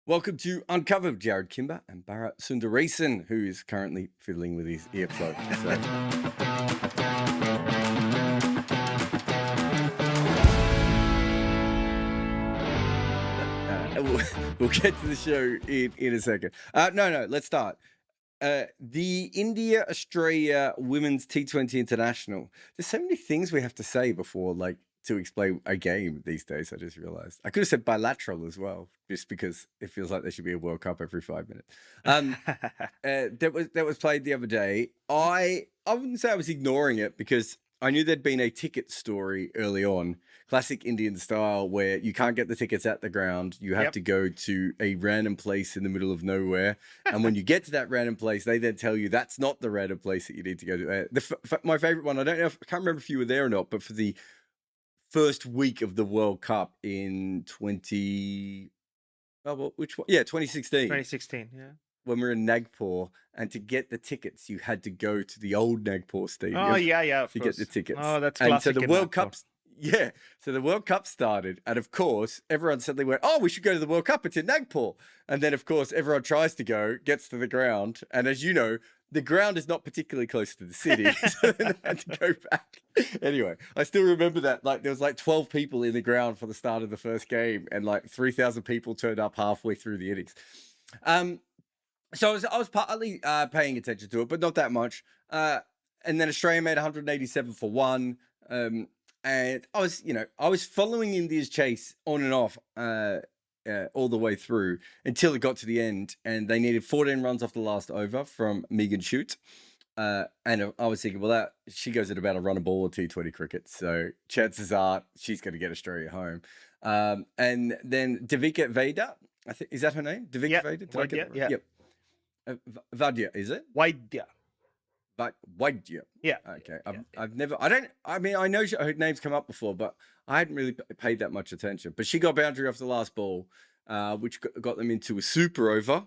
Welcome to Uncover with Jarrod, Kimber, and Bharat Sundaresan, who is currently fiddling with his earplug. We'll get to the show in a second. No, let's start. The India-Australia Women's T20 International. There's so many things we have to say before, to explain a game these days. I just realized I could have said bilateral as well, just because it feels like there should be a World Cup every 5 minutes. That was played the other day. I wouldn't say I was ignoring it because I knew there'd been a ticket story early on, classic Indian style, where you can't get the tickets at the ground. You have to go to a random place in the middle of nowhere. And when you get to that random place, they then tell you that's not the random place that you need to go to. My favorite one, I can't remember if you were there or not, but for the first week of the World Cup in 2016. 2016, yeah. When we were in Nagpur, and to get the tickets, you had to go to the old Nagpur Stadium. Oh, yeah, to get the tickets. Oh, that's and classic. So the World Cup, so the World Cup started, and of course, everyone suddenly went, "Oh, we should go to the World Cup. It's in Nagpur." And then, of course, everyone tries to go, gets to the ground, and as you know, the ground is not particularly close to the city, so they had to go back. Anyway, I still remember that. There was 12 people in the ground for the start of the first game, and 3,000 people turned up halfway through the innings. So I was partly paying attention to it, but not that much. And then Australia made 187 for one. And I was following India's chase on and off all the way through until it got to the end, and they needed 14 runs off the last over from Megan Shute. And I was thinking, well, she goes at about a run a ball or T20 cricket, so chances are she's going to get Australia home. And then Devika Vaidya, I think, is that her name? Devika Vaidya? Did I get it right? Yeah. Yep. Vaidya, is it? Vaidya. Vaidya. Yeah. Okay. I know her name's come up before, but I hadn't really paid that much attention. But she got boundary off the last ball, which got them into a super over,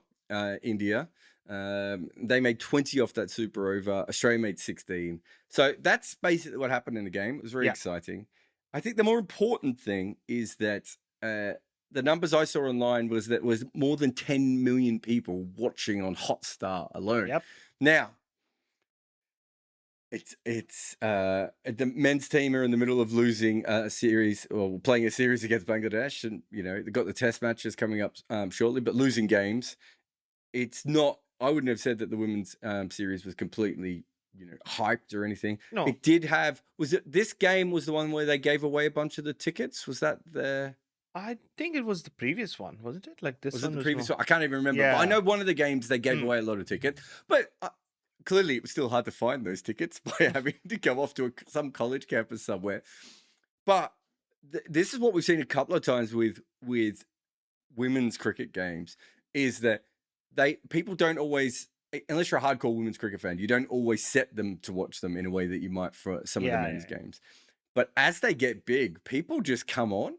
India. They made 20 off that super over. Australia made 16. So that's basically what happened in the game. It was very exciting. I think the more important thing is that the numbers I saw online was more than 10 million people watching on Hotstar alone. Yep. Now, it's the men's team are in the middle of losing a series, or playing a series against Bangladesh, and they've got the test matches coming up shortly, but losing games. It's not. I wouldn't have said that the women's series was completely hyped or anything. No, it did have. Was it this game was the one where they gave away a bunch of the tickets? Was that the? I think it was the previous one, wasn't it? Was it the previous one? I can't even remember. Yeah. But I know one of the games they gave away a lot of tickets, but clearly it was still hard to find those tickets by having to go off to some college campus somewhere. But this is what we've seen a couple of times with women's cricket games, is that people don't always, unless you're a hardcore women's cricket fan, you don't always set them to watch them in a way that you might for some of the men's games. But as they get big, people just come on.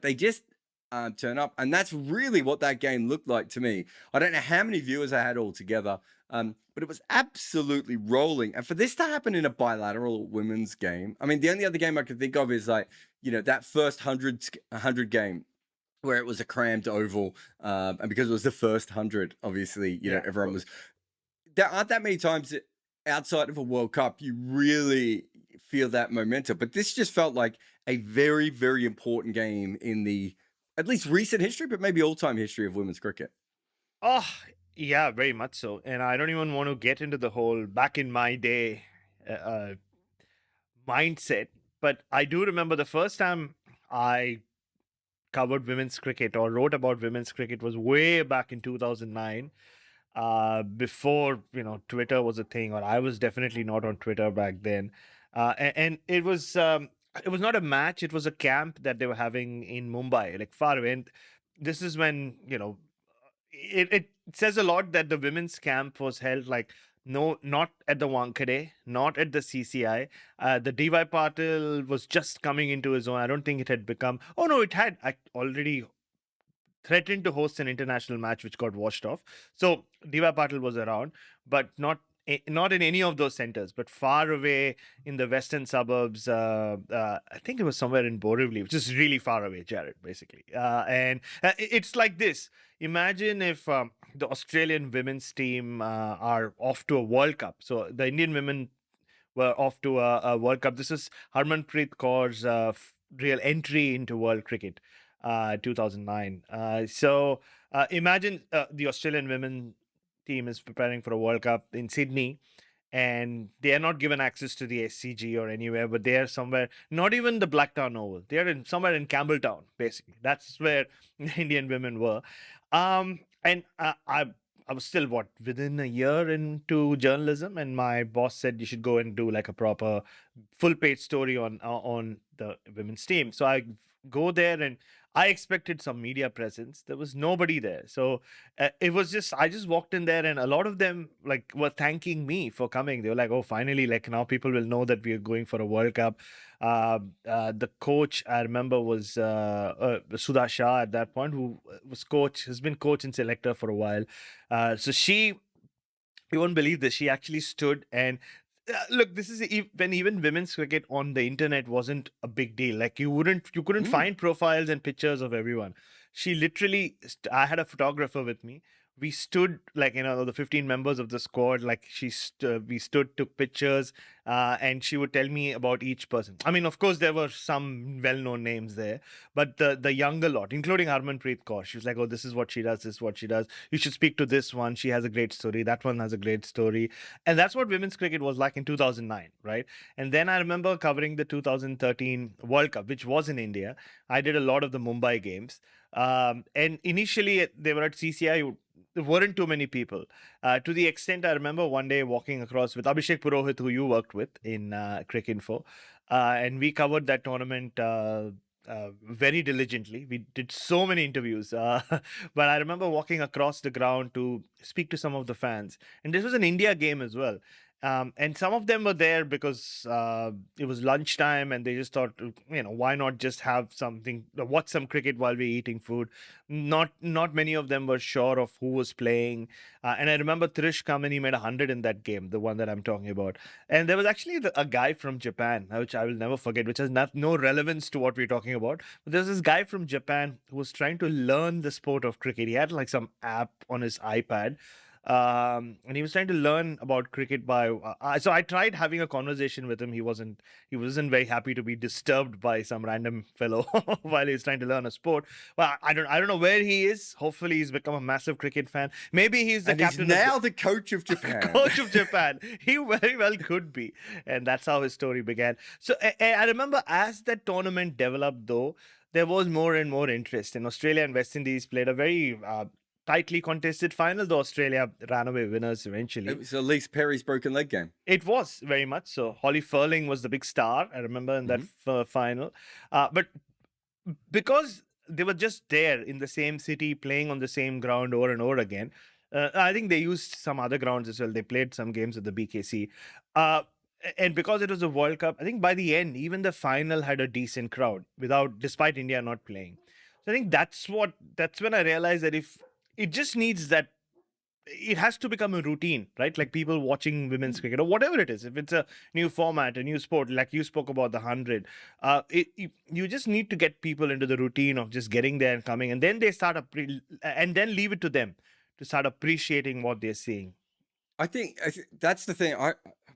They just turn up. And that's really what that game looked like to me. I don't know how many viewers I had altogether, but it was absolutely rolling. And for this to happen in a bilateral women's game, I mean, the only other game I could think of is that first 100 game where it was a crammed oval. And because it was the first 100, obviously, everyone was... There aren't that many times outside of a World Cup you really feel that momentum. But this just felt like a very, very important game in the at least recent history, but maybe all-time history of women's cricket. Oh, yeah, very much so. And I don't even want to get into the whole back in my day mindset. But I do remember the first time I covered women's cricket or wrote about women's cricket was way back in 2009. Before Twitter was a thing, or I was definitely not on Twitter back then, and it was not a match; it was a camp that they were having in Mumbai, far away. And this is when it says a lot that the women's camp was held not at the Wankhede, not at the CCI. The DY Patil was just coming into his own. I don't think it had become. Oh no, it had already threatened to host an international match which got washed off. So DY Patil was around, but not not in any of those centers, but far away in the western suburbs. I think it was somewhere in Borivali, which is really far away, Jared, basically. And it's like this. Imagine if the Australian women's team are off to a World Cup. So the Indian women were off to a World Cup. This is Harmanpreet Kaur's real entry into world cricket, 2009. Imagine the Australian women team is preparing for a World Cup in Sydney, and they are not given access to the SCG or anywhere, but they are somewhere, not even the Blacktown Oval. They are somewhere in Campbelltown, basically. That's where the Indian women were. I was still within a year into journalism, and my boss said you should go and do like a proper full page story on the women's team. So I go there, and I expected some media presence. There was nobody there. So it was just, I just walked in there, and a lot of them like were thanking me for coming. They were like, oh, finally, like now people will know that we are going for a World Cup. The coach I remember was Sudha Shah at that point, who has been coach and selector for a while. So you won't believe this. She actually stood and look, this is when even women's cricket on the internet wasn't a big deal. Like you couldn't find profiles and pictures of everyone. She literally, I had a photographer with me. We stood like, the 15 members of the squad, like we stood, took pictures, and she would tell me about each person. I mean, of course, there were some well-known names there, but the younger lot, including Harmanpreet Kaur, she was like, oh, this is what she does, this is what she does. You should speak to this one. She has a great story. That one has a great story. And that's what women's cricket was like in 2009, right? And then I remember covering the 2013 World Cup, which was in India. I did a lot of the Mumbai games. And initially, they were at CCI. There weren't too many people. To the extent I remember one day walking across with Abhishek Purohit, who you worked with in Cricinfo, and we covered that tournament very diligently. We did so many interviews, but I remember walking across the ground to speak to some of the fans. And this was an India game as well. And some of them were there because it was lunchtime, and they just thought, why not just have something, watch some cricket while we're eating food. Not many of them were sure of who was playing. And I remember Trish come and he made 100 in that game, the one that I'm talking about. And there was actually a guy from Japan, which I will never forget, which has no relevance to what we're talking about. But there's this guy from Japan who was trying to learn the sport of cricket. He had like some app on his iPad, and he was trying to learn about cricket by so I tried having a conversation with him. He wasn't very happy to be disturbed by some random fellow while he's trying to learn a sport. Well, I don't know where he is. Hopefully he's become a massive cricket fan. Maybe he's the captain. He's now the coach of Japan. Coach of Japan. He very well could be. And that's how his story began. So I remember as that tournament developed, though, there was more and more interest. And Australia and West Indies played a very tightly contested final, though Australia ran away winners eventually. It was Elise Perry's broken leg game. It was very much so. Holly Furling was the big star, I remember, in that final. But because they were just there in the same city, playing on the same ground over and over again, I think they used some other grounds as well. They played some games at the BKC. And because it was a World Cup, I think by the end, even the final had a decent crowd, despite India not playing. So I think that's when I realized that if it just needs that, it has to become a routine, right? Like people watching women's cricket or whatever it is. If it's a new format, a new sport, like you spoke about the 100, you just need to get people into the routine of just getting there and coming, and then they start and then leave it to them to start appreciating what they're seeing. I think that's the thing. I'm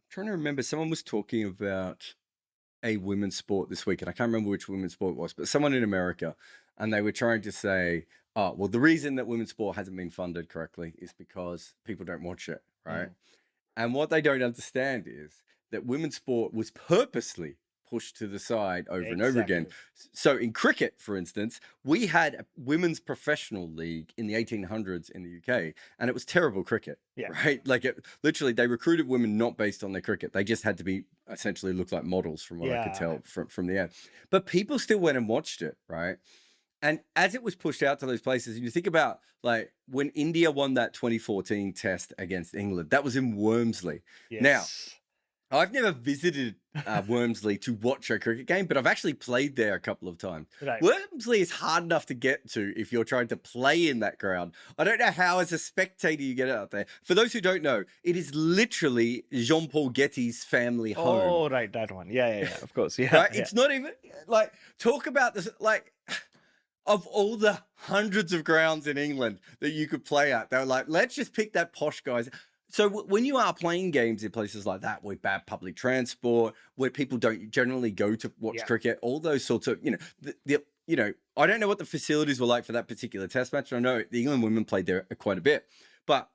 trying to remember. Someone was talking about a women's sport this week, and I can't remember which women's sport it was, but someone in America, and they were trying to say, oh, well, the reason that women's sport hasn't been funded correctly is because people don't watch it, right? And what they don't understand is that women's sport was purposely pushed to the side over and over again. So in cricket, for instance, we had a women's professional league in the 1800s in the UK, and it was terrible cricket, right? Like literally, they recruited women not based on their cricket. They just had to be essentially look like models from what I could tell from the ad. But people still went and watched it, right? And as it was pushed out to those places, and you think about like when India won that 2014 test against England, that was in Wormsley. Now, I've never visited Wormsley to watch a cricket game, but I've actually played there a couple of times. Right. Wormsley is hard enough to get to if you're trying to play in that ground. I don't know how, as a spectator, you get out there. For those who don't know, it is literally Jean-Paul Getty's family home. Oh, right, that one. Yeah, of course. Yeah, Right? It's not even like, talk about this, like, of all the hundreds of grounds in England that you could play at, they were like, let's just pick that posh guys. So when you are playing games in places like that with bad public transport, where people don't generally go to watch cricket, all those sorts of, I don't know what the facilities were like for that particular test match. I know the England women played there quite a bit, but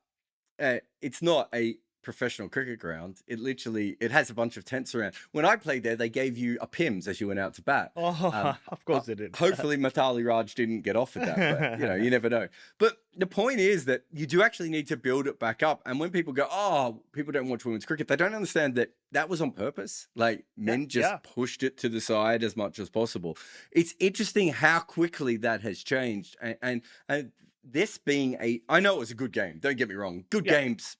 it's not a professional cricket ground. It has a bunch of tents around. When I played there, they gave you a PIMS as you went out to bat. Oh, of course they did. Hopefully Matali Raj didn't get off with that, but you never know. But the point is that you do actually need to build it back up. And when people go, oh, people don't watch women's cricket, they don't understand that that was on purpose. Like, men just pushed it to the side as much as possible. It's interesting how quickly that has changed. And this being I know it was a good game. Don't get me wrong. Good games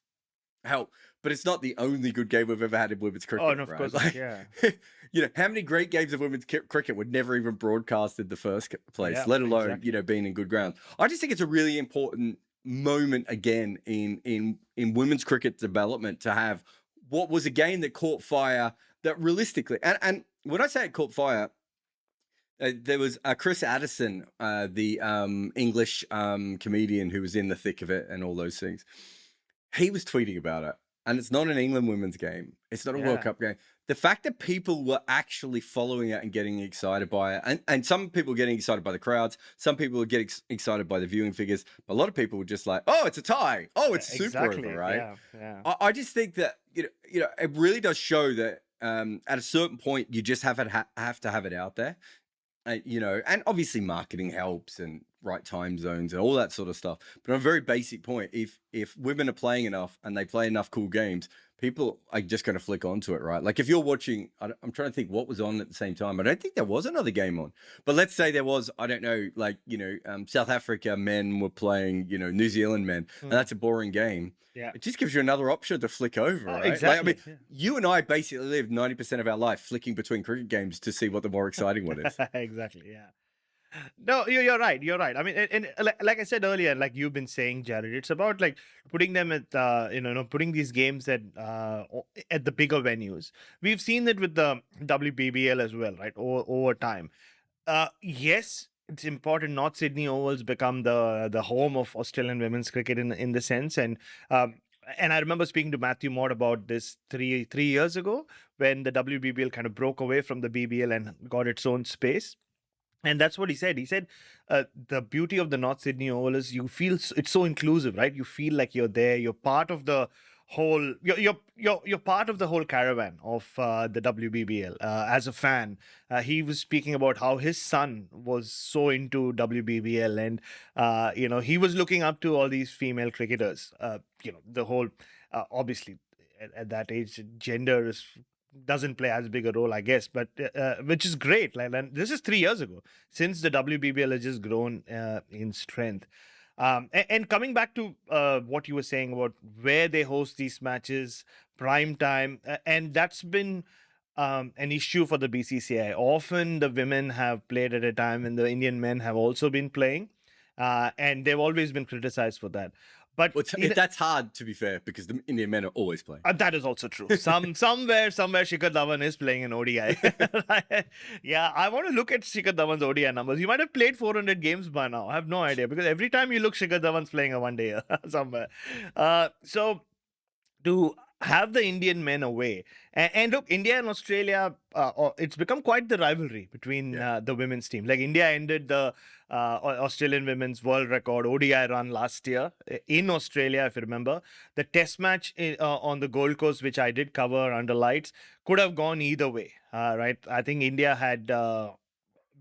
help, but it's not the only good game we've ever had in women's cricket. Oh, and of course, like, how many great games of women's cricket were never even broadcast in the first place, let alone being in good grounds. I just think it's a really important moment again in women's cricket development to have what was a game that caught fire, that realistically, and when I say it caught fire, there was Chris Addison, the English comedian who was in the thick of it and all those things. He was tweeting about it, and it's not an England women's game. It's not a World Cup game. The fact that people were actually following it and getting excited by it, and some people getting excited by the crowds, some people were getting excited by the viewing figures, but a lot of people were just like, oh, it's a tie. Oh, it's super over, right? Yeah. I just think that, it really does show that at a certain point, you just have to have it out there. And obviously marketing helps and right time zones and all that sort of stuff. But on a very basic point, if women are playing enough and they play enough cool games, people are just going to flick onto it, right? Like if you're watching, I'm trying to think what was on at the same time. I don't think there was another game on, but let's say there was, I don't know, like, South Africa men were playing, New Zealand men, and that's a boring game. Yeah. It just gives you another option to flick over, right? Exactly. Like, you and I basically live 90% of our life flicking between cricket games to see what the more exciting one is. Exactly. Yeah. No, you're right. You're right. I mean, and like I said earlier, like you've been saying, Jared, it's about like putting them at, putting these games at the bigger venues. We've seen it with the WBBL as well, right? Over time. Yes, it's important. North Sydney Ovals become the home of Australian women's cricket in the sense, and I remember speaking to Matthew Mott about this three years ago when the WBBL kind of broke away from the BBL and got its own space. And that's what he said. He said the beauty of the North Sydney Oval is you feel it's so inclusive, right? You feel like you're there. You're part of the whole. You're part of the whole caravan of the WBBL as a fan. He was speaking about how his son was so into WBBL, and he was looking up to all these female cricketers. The whole obviously at that age, gender doesn't play as big a role, I guess, but which is great. And this is 3 years ago, since the WBBL has just grown in strength. And coming back to what you were saying about where they host these matches, prime time, and that's been an issue for the BCCI. Often the women have played at a time when the Indian men have also been playing, and they've always been criticized for that. But that's hard, to be fair, because the Indian men are always playing. That is also true. Somewhere Shikhar Dhawan is playing an ODI. Yeah, I want to look at Shikhar Dhawan's ODI numbers. He might have played 400 games by now. I have no idea, because every time you look, Shikhar Dhawan's playing a one-day somewhere. So to have the Indian men away, and look, India and Australia, it's become quite the rivalry between the women's team. Like India ended the Australian women's world record ODI run last year in Australia, if you remember. The test match on the Gold Coast, which I did cover under lights, could have gone either way, right? I think India had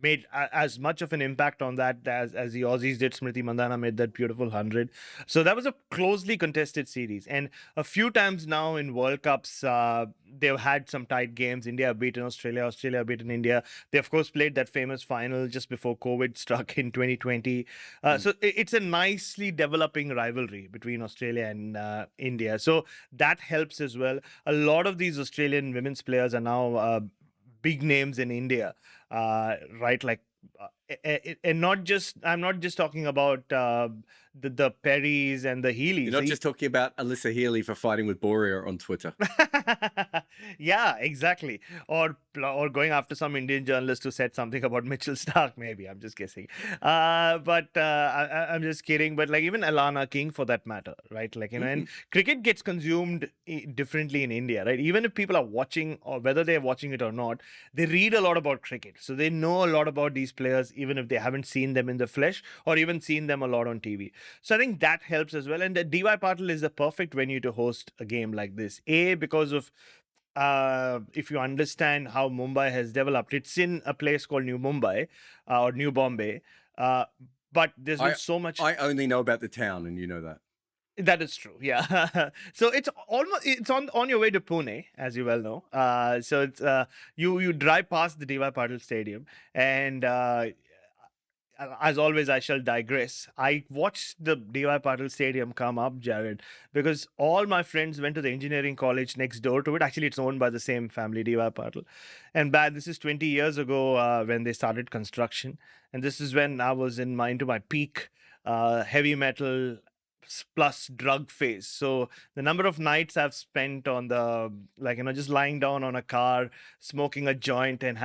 made as much of an impact on that as the Aussies did. Smriti Mandhana made that beautiful 100. So that was a closely contested series. And a few times now in World Cups, they've had some tight games. India have beaten Australia, Australia have beaten India. They, of course, played that famous final just before COVID struck in 2020. So it's a nicely developing rivalry between Australia and India. So that helps as well. A lot of these Australian women's players are now big names in India, right? Like, and not just, I'm not just talking about the Perrys and the Healys. You're not just talking about Alyssa Healy for fighting with Boria on Twitter. Yeah, exactly. Or going after some Indian journalist who said something about Mitchell Stark. Maybe I'm just guessing. But I'm just kidding. But like even Alana King, for that matter, right? Like, you know, and cricket gets consumed differently in India, right? Even if people are watching, or whether they're watching it or not, they read a lot about cricket, so they know a lot about these players, even if they haven't seen them in the flesh or even seen them a lot on TV. So I think that helps as well. And the DY Patil is the perfect venue to host a game like this. Because of if you understand how Mumbai has developed, it's in a place called New Mumbai or New Bombay. But there's been so much. I only know about the town, and you know that. That is true. Yeah. So it's on your way to Pune, as you well know. So it's you drive past the DY Patil Stadium, and as always, I shall digress. I watched the DY Patil Stadium come up, Jarrod, because all my friends went to the engineering college next door to it. Actually, it's owned by the same family, DY Patil. And this is 20 years ago when they started construction. And this is when I was into my peak heavy metal plus drug phase. So the number of nights I've spent on just lying down on a car, smoking a joint and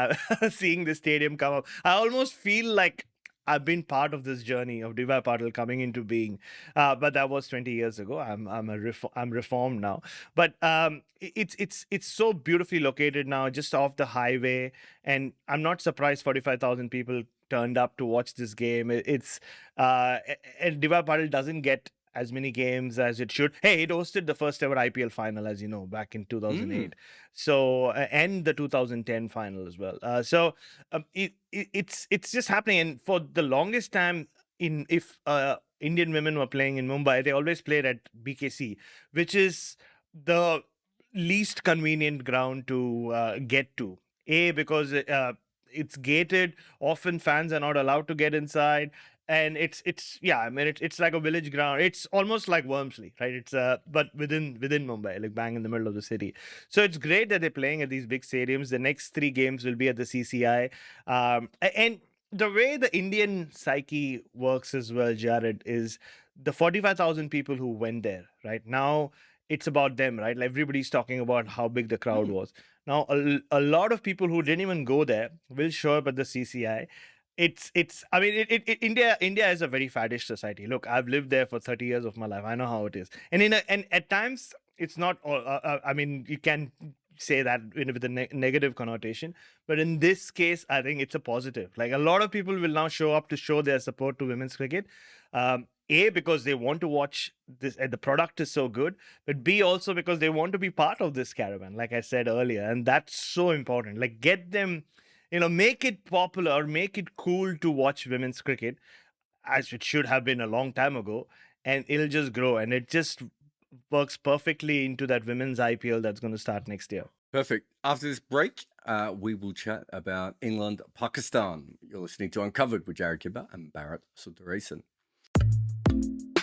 seeing the stadium come up, I almost feel like I've been part of this journey of DY Patil coming into being, but that was 20 years ago. I'm reformed now, but it's so beautifully located now, just off the highway, and I'm not surprised 45,000 people turned up to watch this game. And DY Patil doesn't get as many games as it should. Hey, it hosted the first ever IPL final, as you know, back in 2008. So and the 2010 final as well. It's just happening. And for the longest time, if Indian women were playing in Mumbai, they always played at BKC, which is the least convenient ground to get to. Because it's gated. Often fans are not allowed to get inside. And it's like a village ground. It's almost like Wormsley, right? It's but within Mumbai, like bang in the middle of the city. So it's great that they're playing at these big stadiums. The next 3 games will be at the CCI, and the way the Indian psyche works as well, Jarrod, is the 45,000 people who went there. Right now, it's about them, right? Like everybody's talking about how big the crowd was. Now, a lot of people who didn't even go there will show up at the CCI. I mean, India is a very faddish society. Look, I've lived there for 30 years of my life. I know how it is. And at times it's not I mean, you can say that with a negative connotation, but in this case I think it's a positive. Like, a lot of people will now show up to show their support to women's cricket. Because they want to watch this, and the product is so good, but B, also because they want to be part of this caravan, like I said earlier. And that's so important. Like, get them, make it popular, make it cool to watch women's cricket, as it should have been a long time ago, and it'll just grow. And it just works perfectly into that women's IPL that's going to start next year. Perfect. After this break, we will chat about England, Pakistan. You're listening to Uncovered with Jarrod Kimber and Bharat Sundaresan.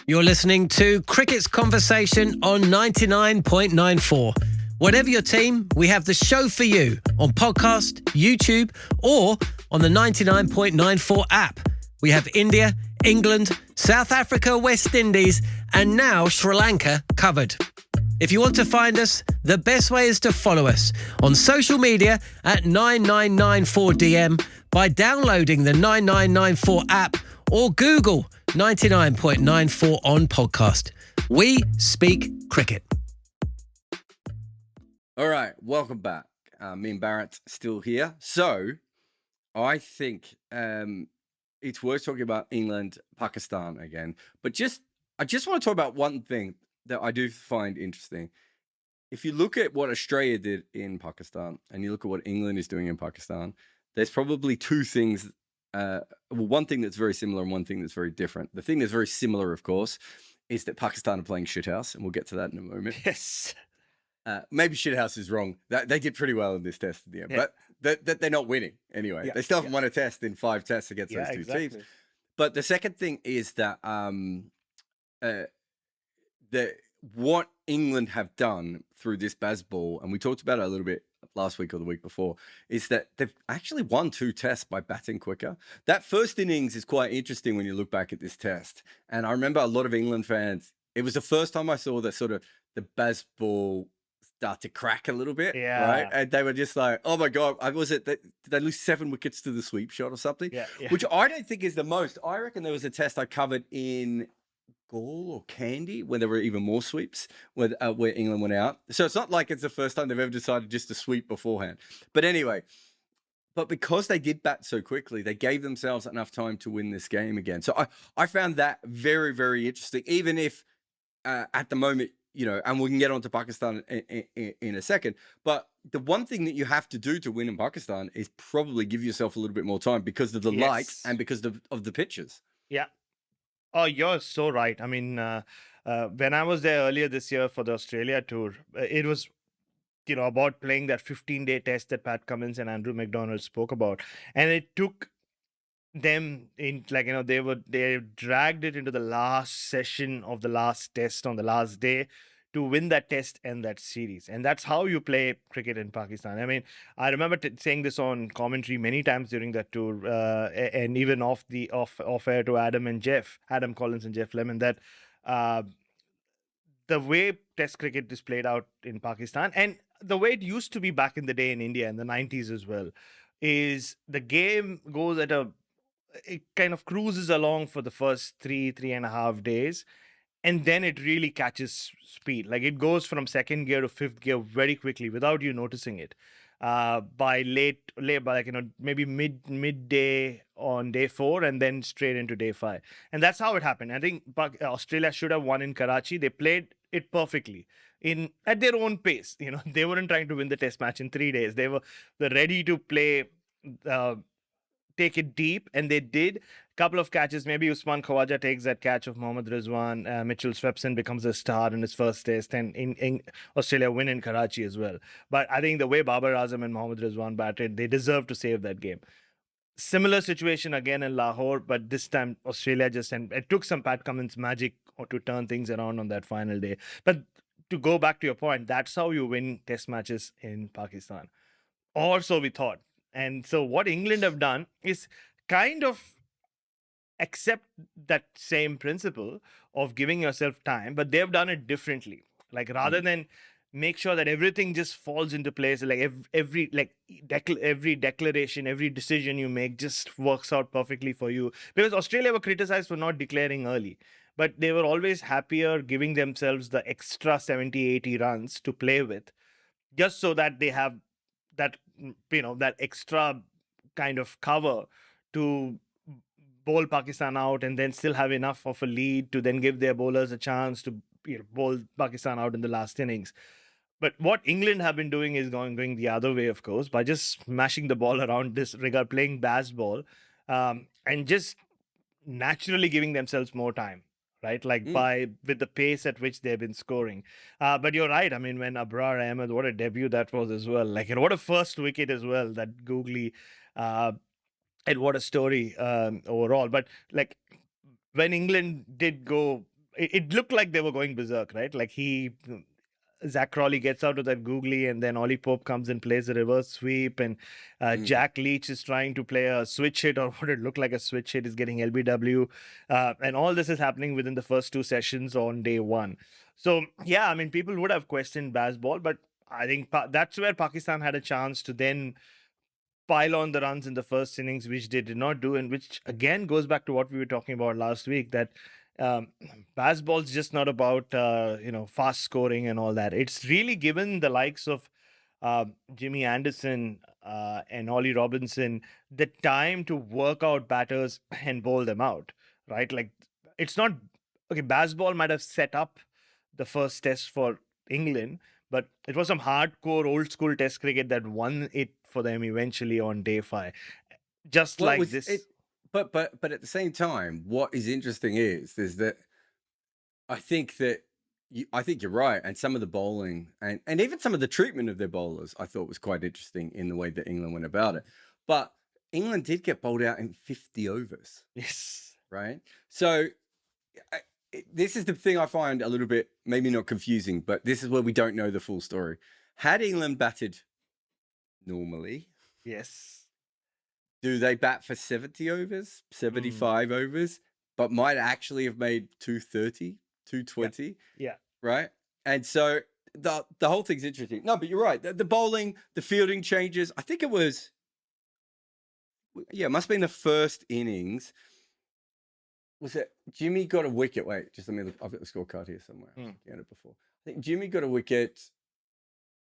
You're listening to Cricket's Conversation on 99.94. Whatever your team, we have the show for you on podcast, YouTube, or on the 99.94 app. We have India, England, South Africa, West Indies, and now Sri Lanka covered. If you want to find us, the best way is to follow us on social media at 9994DM by downloading the 9994 app or Google 99.94 on podcast. We speak cricket. All right, welcome back. Me and Bharat still here. So I think it's worth talking about England, Pakistan again. But I just want to talk about one thing that I do find interesting. If you look at what Australia did in Pakistan and you look at what England is doing in Pakistan, there's probably 2 things one thing that's very similar and one thing that's very different. The thing that's very similar, of course, is that Pakistan are playing shithouse, and we'll get to that in a moment. Yes. Maybe shithouse is wrong. They did pretty well in this test in the end, but they're not winning anyway. They still haven't won a test in 5 tests against those two teams. But the second thing is that what England have done through this Bazball, and we talked about it a little bit last week or the week before, is that they've actually won 2 tests by batting quicker. That first innings is quite interesting when you look back at this test. And I remember a lot of England fans, it was the first time I saw the Bazball start to crack a little bit, right? And they were just like, oh my God, did they lose 7 wickets to the sweep shot or something? Which I don't think is the most. I reckon there was a test I covered in Gaul or Candy when there were even more sweeps where England went out. So it's not like it's the first time they've ever decided just to sweep beforehand. But anyway, because they did bat so quickly, they gave themselves enough time to win this game again. So I found that very, very interesting, even if at the moment, and we can get on to Pakistan in a second. But the one thing that you have to do to win in Pakistan is probably give yourself a little bit more time because of the lights and because of the pitches. Yeah. Oh, you're so right. I mean, when I was there earlier this year for the Australia tour, it was, about playing that 15-day test that Pat Cummins and Andrew McDonald spoke about. And it took them in, they dragged it into the last session of the last test on the last day to win that test and that series. And that's how you play cricket in Pakistan. I mean, I remember saying this on commentary many times during that tour, and even off air to Adam Collins and Jeff Lemon, that the way test cricket is played out in Pakistan, and the way it used to be back in the day in India in the 90s as well, is the game goes it kind of cruises along for the first 3.5 days. And then it really catches speed. Like it goes from 2nd gear to 5th gear very quickly without you noticing it. By maybe midday on day 4 and then straight into day 5. And that's how it happened. I think Australia should have won in Karachi. They played it perfectly at their own pace. They weren't trying to win the test match in 3 days. They were ready to play, take it deep, and they did. Couple of catches, maybe Usman Khawaja takes that catch of Mohammad Rizwan, Mitchell Swepson becomes a star in his first test, and in Australia win in Karachi as well. But I think the way Babar Azam and Mohammad Rizwan batted, they deserve to save that game. Similar situation again in Lahore, but this time Australia and it took some Pat Cummins magic to turn things around on that final day. But to go back to your point, that's how you win test matches in Pakistan. Or so we thought. And so what England have done is kind of accept that same principle of giving yourself time, but they've done it differently. Like rather than make sure that everything just falls into place, like every declaration, every decision you make just works out perfectly for you. Because Australia were criticized for not declaring early, but they were always happier giving themselves the extra 70-80 runs to play with, just so that they have that that extra kind of cover to bowl Pakistan out and then still have enough of a lead to then give their bowlers a chance to bowl Pakistan out in the last innings. But what England have been doing is going the other way, of course, by just smashing the ball around this regard, playing Bazball, and just naturally giving themselves more time. Right, with the pace at which they've been scoring. But you're right. I mean, when Abrar Ahmed, what a debut that was as well. And what a first wicket as well, that googly, and what a story overall. But when England did go, it looked like they were going berserk, right? Zach Crawley gets out of that googly, and then Ollie Pope comes and plays a reverse sweep, and Jack Leach is trying to play a switch hit, or what it looked like a switch hit, is getting LBW, and all this is happening within the first 2 sessions on day 1. So yeah, I mean, people would have questioned Bazball, but I think that's where Pakistan had a chance to then pile on the runs in the first innings, which they did not do, and which again goes back to what we were talking about last week, that Bazball's just not about fast scoring and all that. It's really given the likes of Jimmy Anderson and Ollie Robinson the time to work out batters and bowl them out, right? It's not okay. Bazball might have set up the first test for England, but it was some hardcore old school test cricket that won it for them eventually on day 5. Just this. but at the same time, what is interesting is that I think that I think you're right, and some of the bowling and even some of the treatment of their bowlers, I thought was quite interesting in the way that England went about it. But England did get bowled out in 50 overs, Yes. right? So this is the thing I find a little bit maybe not confusing, but this is where we don't know the full story. Had England batted normally, Yes. do they bat for 70 overs, 75 overs, but might actually have made 230, 220? Yeah. Right? And so the whole thing's interesting. No, but you're right. The bowling, the fielding changes. I think it was, it must have been the first innings. Was it Jimmy got a wicket? Wait, just let me look. I've got the scorecard here somewhere. I had it before. I think Jimmy got a wicket.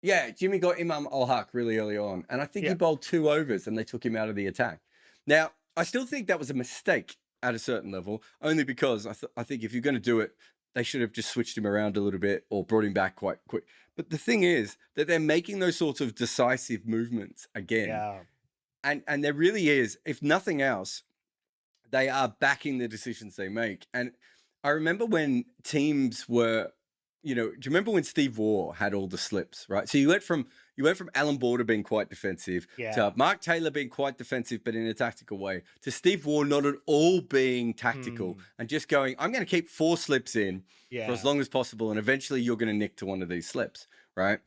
Yeah, Jimmy got Imam Al-Haq really early on. And I think he bowled 2 overs and they took him out of the attack. Now, I still think that was a mistake at a certain level, only because I think if you're going to do it, they should have just switched him around a little bit or brought him back quite quick. But the thing is that they're making those sorts of decisive movements again. Yeah. And there really is, if nothing else, they are backing the decisions they make. And I remember when teams were, do you remember when Steve Waugh had all the slips, right? So you went from Alan Border being quite defensive to Mark Taylor being quite defensive, but in a tactical way, to Steve Waugh not at all being tactical and just going, I'm going to keep 4 slips in for as long as possible. And eventually you're going to nick to one of these slips, right?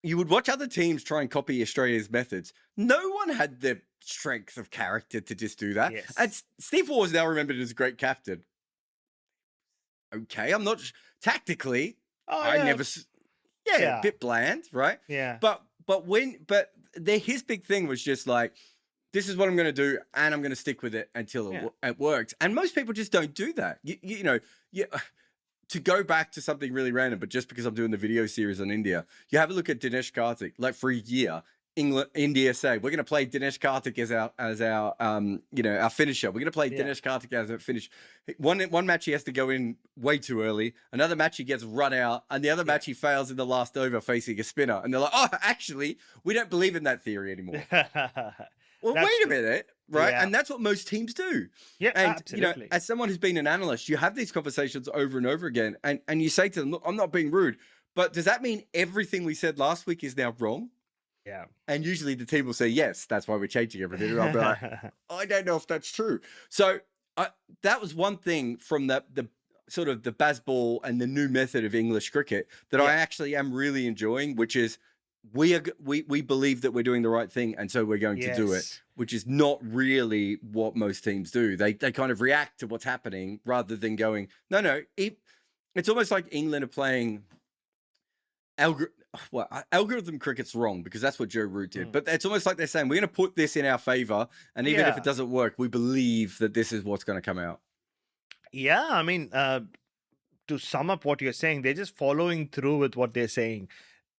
You would watch other teams try and copy Australia's methods. No one had the strength of character to just do that. Yes. And Steve Waugh is now remembered as a great captain. Okay, I'm not tactically. I never. A bit bland, right? Yeah. But his big thing was just like, this is what I'm going to do, and I'm going to stick with it until it works. And most people just don't do that. To go back to something really random, but just because I'm doing the video series on India, you have a look at Dinesh Karthik. Like for a year, India say we're going to play Dinesh Karthik as our our finisher. We're going to play Dinesh Karthik as a finish. One match he has to go in way too early. Another match he gets run out, and the other match he fails in the last over facing a spinner. And they're like, oh, actually, we don't believe in that theory anymore. Well, wait a minute, right? Yeah. And that's what most teams do. Yeah, and absolutely. as someone who's been an analyst, you have these conversations over and over again, and you say to them, look, I'm not being rude, but does that mean everything we said last week is now wrong? Yeah. And usually the team will say, yes, that's why we're changing everything. And I'll be like, I don't know if that's true. So that was one thing from the sort of the Bazball and the new method of English cricket that I actually am really enjoying, which is we believe that we're doing the right thing, and so we're going to do it, which is not really what most teams do. They kind of react to what's happening rather than going, no. It's almost like England are playing algorithm cricket's wrong because that's what Joe Root did. But it's almost like they're saying, we're going to put this in our favor, and even if it doesn't work, we believe that this is what's going to come out. Yeah, I mean, to sum up what you're saying, they're just following through with what they're saying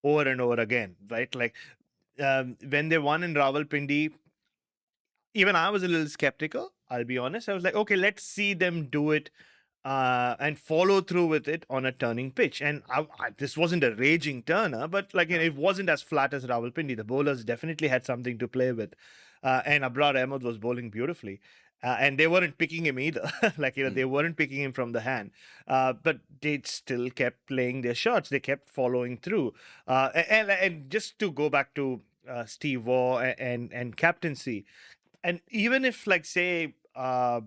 over and over again, right? Like when they won in Rawalpindi, even I was a little skeptical, I'll be honest. I was like, okay, let's see them do it and follow through with it on a turning pitch. And this wasn't a raging turner, but like it wasn't as flat as Rawalpindi. The bowlers definitely had something to play with. And Abrar Ahmed was bowling beautifully. And they weren't picking him either. They weren't picking him from the hand. But they still kept playing their shots. They kept following through. And just to go back to Steve Waugh and captaincy, and even if, Steve Waugh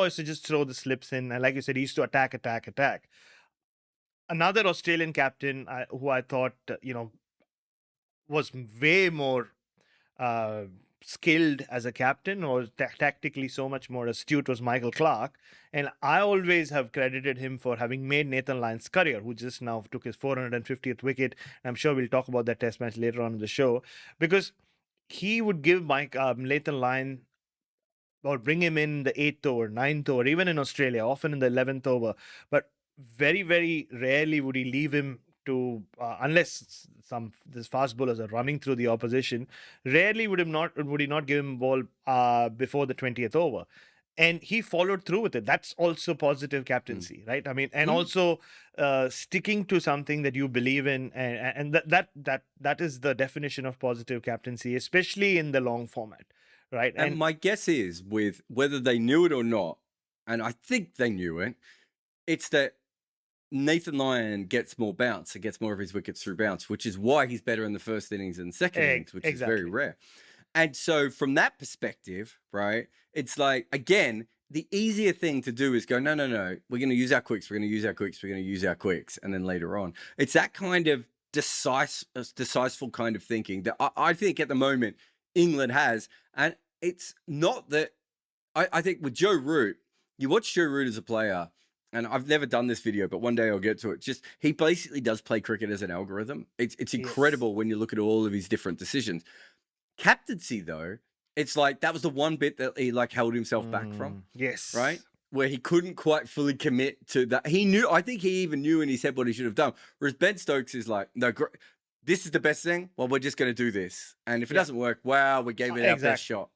used to just throw the slips in, and like you said, he used to attack. Another Australian captain who I thought, was way more skilled as a captain or tactically so much more astute was Michael Clarke. And I always have credited him for having made Nathan Lyon's career, who just now took his 450th wicket. I'm sure we'll talk about that test match later on in the show, because he would give Nathan Lyon or bring him in the 8th over, 9th over, even in Australia, often in the 11th over. But very, very rarely would he leave him to, unless these fast bowlers are running through the opposition, rarely would he not give him ball before the 20th over. And he followed through with it. That's also positive captaincy, right? I mean, and also sticking to something that you believe in, and that is the definition of positive captaincy, especially in the long format, right? And my guess is, with whether they knew it or not, and I think they knew it, it's that Nathan Lyon gets more bounce and gets more of his wickets through bounce, which is why he's better in the first innings and second innings, which is very rare. And so from that perspective, right, it's like, again, the easier thing to do is go, no, we're going to use our quicks, we're going to use our quicks, we're going to use our quicks. And then later on, it's that kind of decisive kind of thinking that I think at the moment England has. And it's not that, I think with Joe Root, you watch Joe Root as a player, and I've never done this video, but one day I'll get to it. Just, he basically does play cricket as an algorithm. It's incredible when you look at all of his different decisions. Captaincy, though, it's like that was the one bit that he like held himself back from. Yes. Right? Where he couldn't quite fully commit to that. He knew, I think he even knew in his head what he should have done. Whereas Ben Stokes is like, no, this is the best thing. Well, we're just going to do this. And if it doesn't work, wow, we gave it our best shot.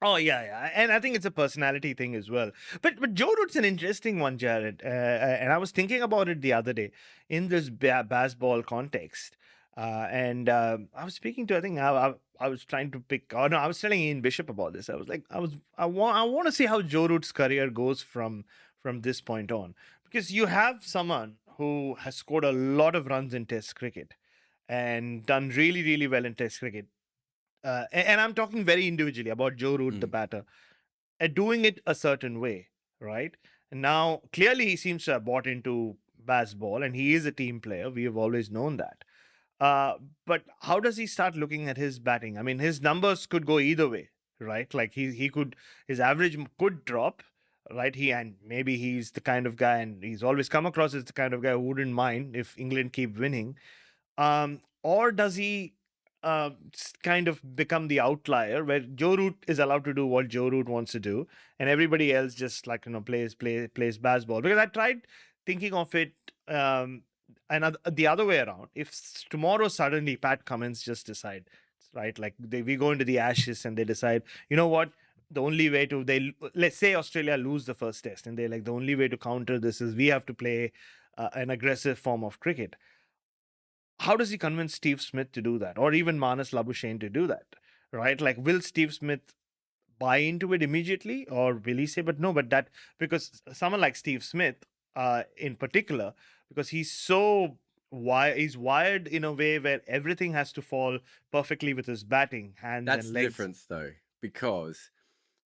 Oh, yeah. And I think it's a personality thing as well. But Joe Root's an interesting one, Jarrod. And I was thinking about it the other day in this Bazball context. And I was speaking to, I think I was trying to pick, oh no, I was telling Ian Bishop about this. I was like, I want to see how Joe Root's career goes from this point on. Because you have someone who has scored a lot of runs in Test cricket and done really, really well in Test cricket. And I'm talking very individually about Joe Root, the batter, doing it a certain way, right? And now, clearly, he seems to have bought into Bazball, and he is a team player. We have always known that. But how does he start looking at his batting? I mean, his numbers could go either way, right? Like he could, his average could drop, right? And maybe he's the kind of guy, and he's always come across as the kind of guy who wouldn't mind if England keep winning. Or does he kind of become the outlier where Joe Root is allowed to do what Joe Root wants to do, and everybody else just like, plays Bazball? Because I tried thinking of it and the other way around. If tomorrow suddenly Pat Cummins just decide, right, like we go into the Ashes and they decide, you know what, the only way to, let's say Australia lose the first test, and they're like, the only way to counter this is we have to play an aggressive form of cricket. How does he convince Steve Smith to do that? Or even Manas Labuschagne to do that, right? Like, will Steve Smith buy into it immediately? Or will he say, but no, but that, because someone like Steve Smith in particular, because he's he's wired in a way where everything has to fall perfectly with his batting, hands and legs. That's the difference, though, because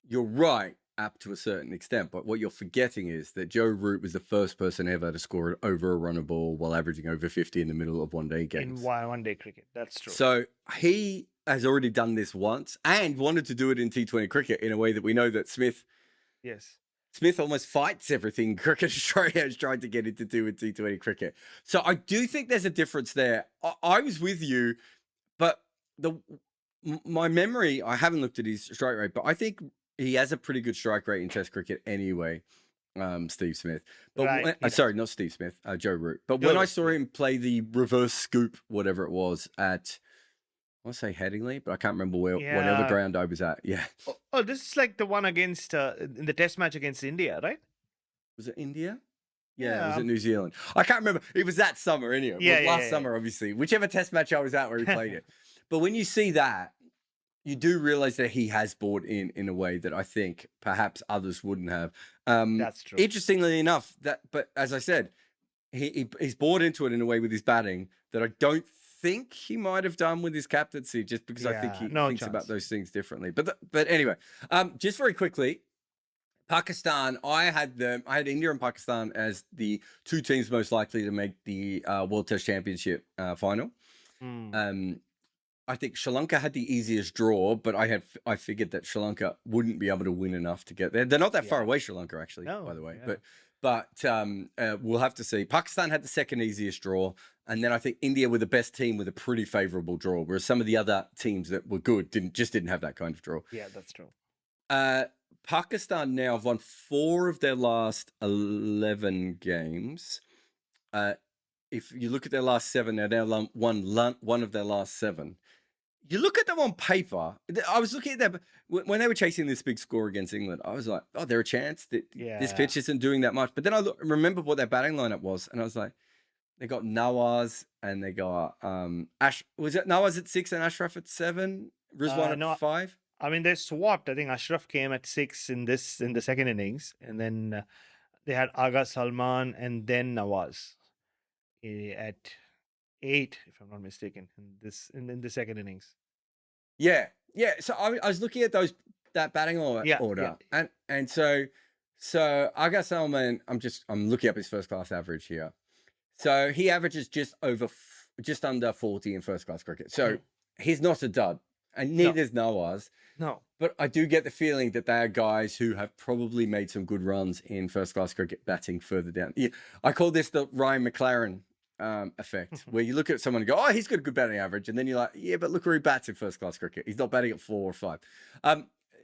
you're right up to a certain extent, but what you're forgetting is that Joe Root was the first person ever to score over a runner ball while averaging over 50 in the middle of one-day games. In one-day cricket, that's true. So he has already done this once and wanted to do it in T20 cricket in a way that we know that Smith almost fights everything Cricket Australia has tried to get it to do in T20 cricket. So I do think there's a difference there. I was with you, but my memory, I haven't looked at his strike rate, but I think he has a pretty good strike rate in Test cricket anyway, Steve Smith. But sorry, not Steve Smith, Joe Root. But when I saw him play the reverse scoop, whatever it was, at, I want to say Headingley, but I can't remember whatever ground I was at. Yeah. Oh, this is like the one against, in the Test match against India, right? Was it India? Yeah, was it New Zealand? I can't remember. It was that summer anyway. Last summer, obviously. Whichever Test match I was at where he played it. But when you see that, you do realize that he has bought in a way that I think perhaps others wouldn't have. That's true. Interestingly enough, but as I said, he's bought into it in a way with his batting that I don't think he might have done with his captaincy, just because I think he thinks about those things differently. But anyway, just very quickly, Pakistan. I had India and Pakistan as the two teams most likely to make the World Test Championship final. I think Sri Lanka had the easiest draw, but I figured that Sri Lanka wouldn't be able to win enough to get there. They're not that far away, Sri Lanka, actually, by the way. Yeah. But we'll have to see. Pakistan had the second easiest draw, and then I think India were the best team with a pretty favourable draw, whereas some of the other teams that were good didn't have that kind of draw. Yeah, that's true. Pakistan now have won 4 of their last 11 games. If you look at their last 7, they've now won one of their last 7. You look at them on paper. I was looking at them when they were chasing this big score against England. I was like, oh, they're a chance that this pitch isn't doing that much. But then I remember what their batting lineup was, and I was like, they got Nawaz and they got Was it Nawaz at 6 and Ashraf at 7? Rizwan at 5? I mean, they swapped. I think Ashraf came at 6 in the second innings, and then they had Aga Salman and then Nawaz at 8, if I'm not mistaken, in the second innings. Yeah. So I was looking at that batting order, and so Aga Salman, I'm looking up his first class average here. So he averages just under 40 in first class cricket. So he's not a dud, and neither is Nawaz. No. But I do get the feeling that they are guys who have probably made some good runs in first class cricket batting further down. Yeah, I call this the Ryan McLaren effect, where you look at someone and go, oh, he's got a good batting average. And then you're like, yeah, but look where he bats in first class cricket. He's not batting at 4 or 5.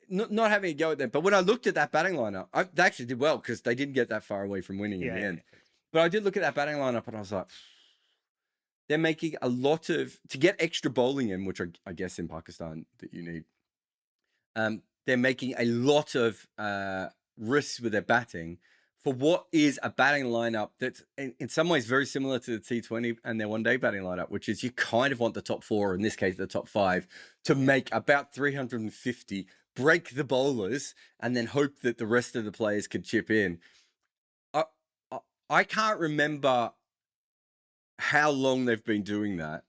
Not having a go at them. But when I looked at that batting lineup, they actually did well because they didn't get that far away from winning in the end. But I did look at that batting lineup and I was like, they're making a lot of, to get extra bowling in, which I guess in Pakistan that you need. They're making a lot of risks with their batting for what is a batting lineup that's in some ways very similar to the T20 and their one-day batting lineup, which is you kind of want the top 4, in this case the top 5, to make about 350, break the bowlers, and then hope that the rest of the players could chip in. I can't remember how long they've been doing that.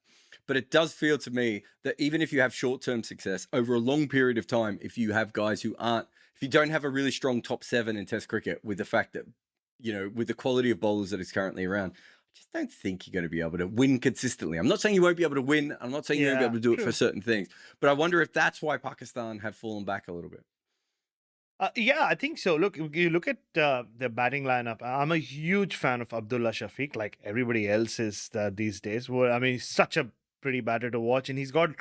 But it does feel to me that even if you have short-term success over a long period of time, if you have guys if you don't have a really strong top 7 in Test cricket, with the fact that, with the quality of bowlers that is currently around, I just don't think you're going to be able to win consistently. I'm not saying you won't be able to win. I'm not saying you won't be able to do it for certain things. But I wonder if that's why Pakistan have fallen back a little bit. I think so. Look, you look at the batting lineup. I'm a huge fan of Abdullah Shafiq, like everybody else is these days. Well, he's such a pretty batter to watch, and he's got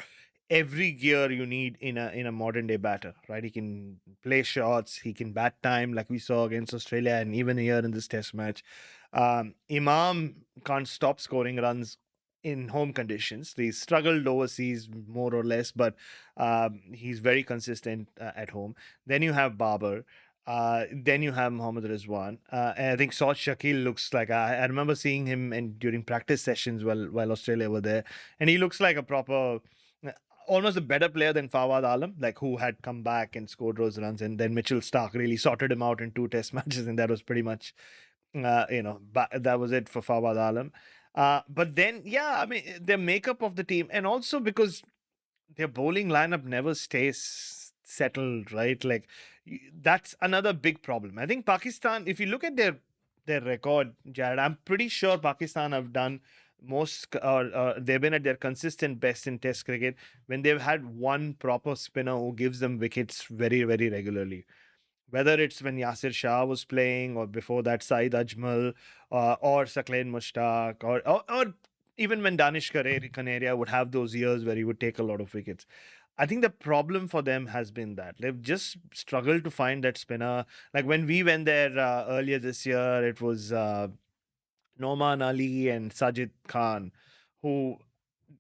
every gear you need in a modern day batter, right? He can play shots, he can bat time, like we saw against Australia, and even here in this Test match. Imam can't stop scoring runs in home conditions. They struggled overseas more or less, but he's very consistent at home. Then you have Babar. Then you have Mohammad Rizwan. And I think Saud Shakil looks like, I remember seeing him during practice sessions while Australia were there. And he looks like a proper, almost a better player than Fawad Alam, like who had come back and scored those runs. And then Mitchell Starc really sorted him out in 2 Test matches. And that was pretty much, that was it for Fawad Alam. But then, the makeup of the team, and also because their bowling lineup never stays settled, right? Like, that's another big problem. I think Pakistan, if you look at their record, Jarrod, I'm pretty sure Pakistan have done they've been at their consistent best in Test cricket when they've had one proper spinner who gives them wickets very, very regularly. Whether it's when Yasir Shah was playing, or before that Saeed Ajmal, or Saqlain Mushtaq, or even when Danish Kaneria would have those years where he would take a lot of wickets. I think the problem for them has been that they've just struggled to find that spinner. Like when we went there earlier this year, it was Noman Ali and Sajid Khan, who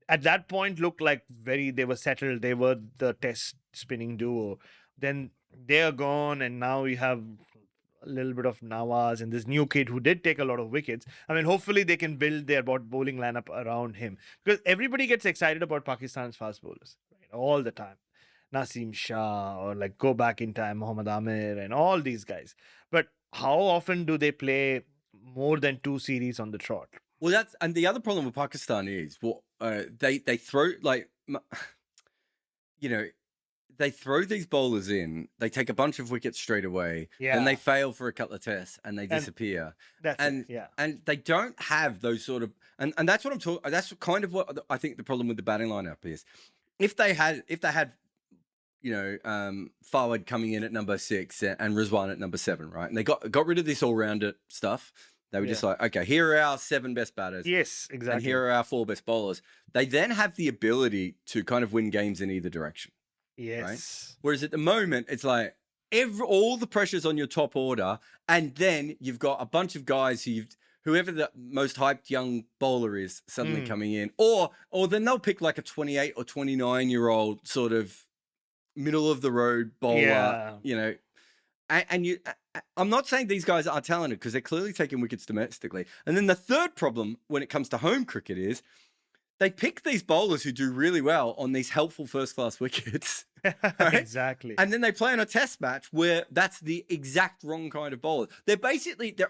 at that point looked like they were settled. They were the Test spinning duo. Then they're gone, and now we have a little bit of Nawaz and this new kid who did take a lot of wickets. Hopefully they can build their bowling lineup around him, because everybody gets excited about Pakistan's fast bowlers, right, all the time. Naseem Shah, or like go back in time, Mohammad Amir, and all these guys. But how often do they play more than 2 series on the trot? Well, and the other problem with Pakistan is they throw, like, they throw these bowlers in, they take a bunch of wickets straight away, and they fail for a couple of tests and they disappear. And they don't have those sort of, and that's what I'm talking. That's kind of what I think the problem with the batting lineup is. If they had Fawad coming in at number 6 and Rizwan at number 7, right? And they got rid of this all-rounder stuff. They were just like, okay, here are our 7 best batters. Yes, exactly. And here are our 4 best bowlers. They then have the ability to kind of win games in either direction. Yes. Right? Whereas at the moment, it's like all the pressure's on your top order, and then you've got a bunch of guys whoever the most hyped young bowler is suddenly coming in, or then they'll pick like a 28 or 29-year-old sort of middle of the road bowler, and I'm not saying these guys are talented, because they're clearly taking wickets domestically. And then the third problem when it comes to home cricket is they pick these bowlers who do really well on these helpful first-class wickets. Right? Exactly. And then they play in a test match where that's the exact wrong kind of bowler. They're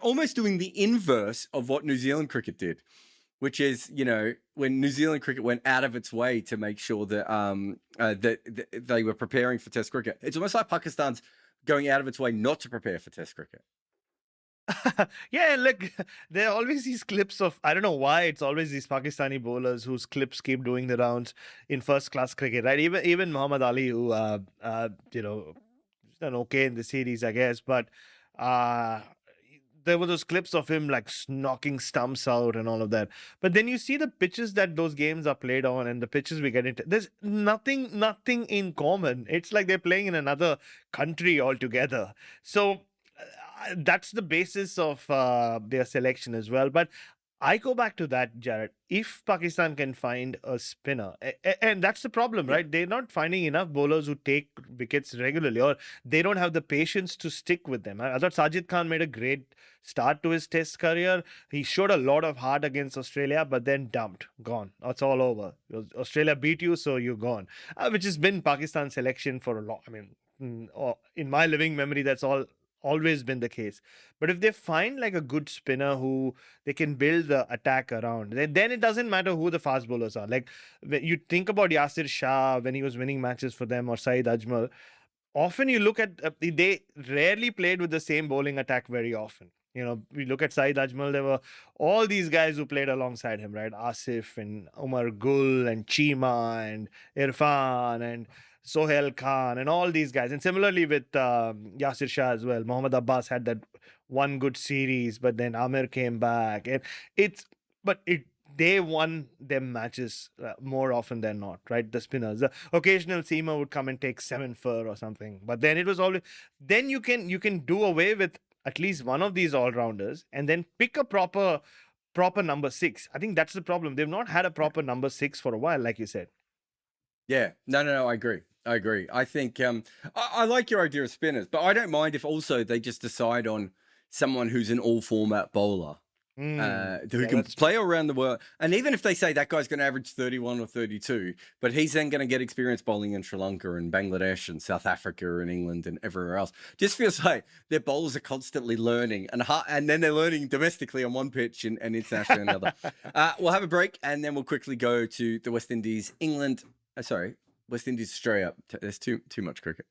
almost doing the inverse of what New Zealand cricket did, which is, when New Zealand cricket went out of its way to make sure that that they were preparing for test cricket. It's almost like Pakistan's going out of its way not to prepare for test cricket. Yeah, look, there are always these clips of, I don't know why, it's always these Pakistani bowlers whose clips keep doing the rounds in first class cricket, right? Even Muhammad Ali, who done okay in the series, I guess, but there were those clips of him like knocking stumps out and all of that. But then you see the pitches that those games are played on and the pitches we get into. There's nothing in common. It's like they're playing in another country altogether. So that's the basis of their selection as well. But I go back to that, Jarrod. If Pakistan can find a spinner, and that's the problem, right? They're not finding enough bowlers who take wickets regularly, or they don't have the patience to stick with them. I thought Sajid Khan made a great start to his test career. He showed a lot of heart against Australia, but then dumped, gone. It's all over. Australia beat you, so you're gone. Which has been Pakistan's selection for a long. I mean, in my living memory, that's always been the case. But if they find like a good spinner who they can build the attack around, then it doesn't matter who the fast bowlers are. Like when you think about Yasir Shah when he was winning matches for them, or Saeed Ajmal, often you look at they rarely played with the same bowling attack very often. We look at Saeed Ajmal, there were all these guys who played alongside him, right? Asif and Umar Gul and Cheema and Irfan and Sohail Khan and all these guys. And similarly with Yasir Shah as well. Mohammad Abbas had that one good series, but then Amir came back. And they won them matches more often than not, right? The spinners. The occasional seamer would come and take 7 for or something. But then it was always... Then you can do away with at least one of these all-rounders and then pick a proper number 6. I think that's the problem. They've not had a proper number 6 for a while, like you said. Yeah, no, I agree. I think I like your idea of spinners, but I don't mind if also they just decide on someone who's an all-format bowler who can play around the world. And even if they say that guy's going to average 31 or 32, but he's then going to get experience bowling in Sri Lanka and Bangladesh and South Africa and England and everywhere else, just feels like their bowlers are constantly learning and then they're learning domestically on one pitch and internationally on another. We'll have a break and then we'll quickly go to the West Indies, West Indies, Australia. There's too much cricket.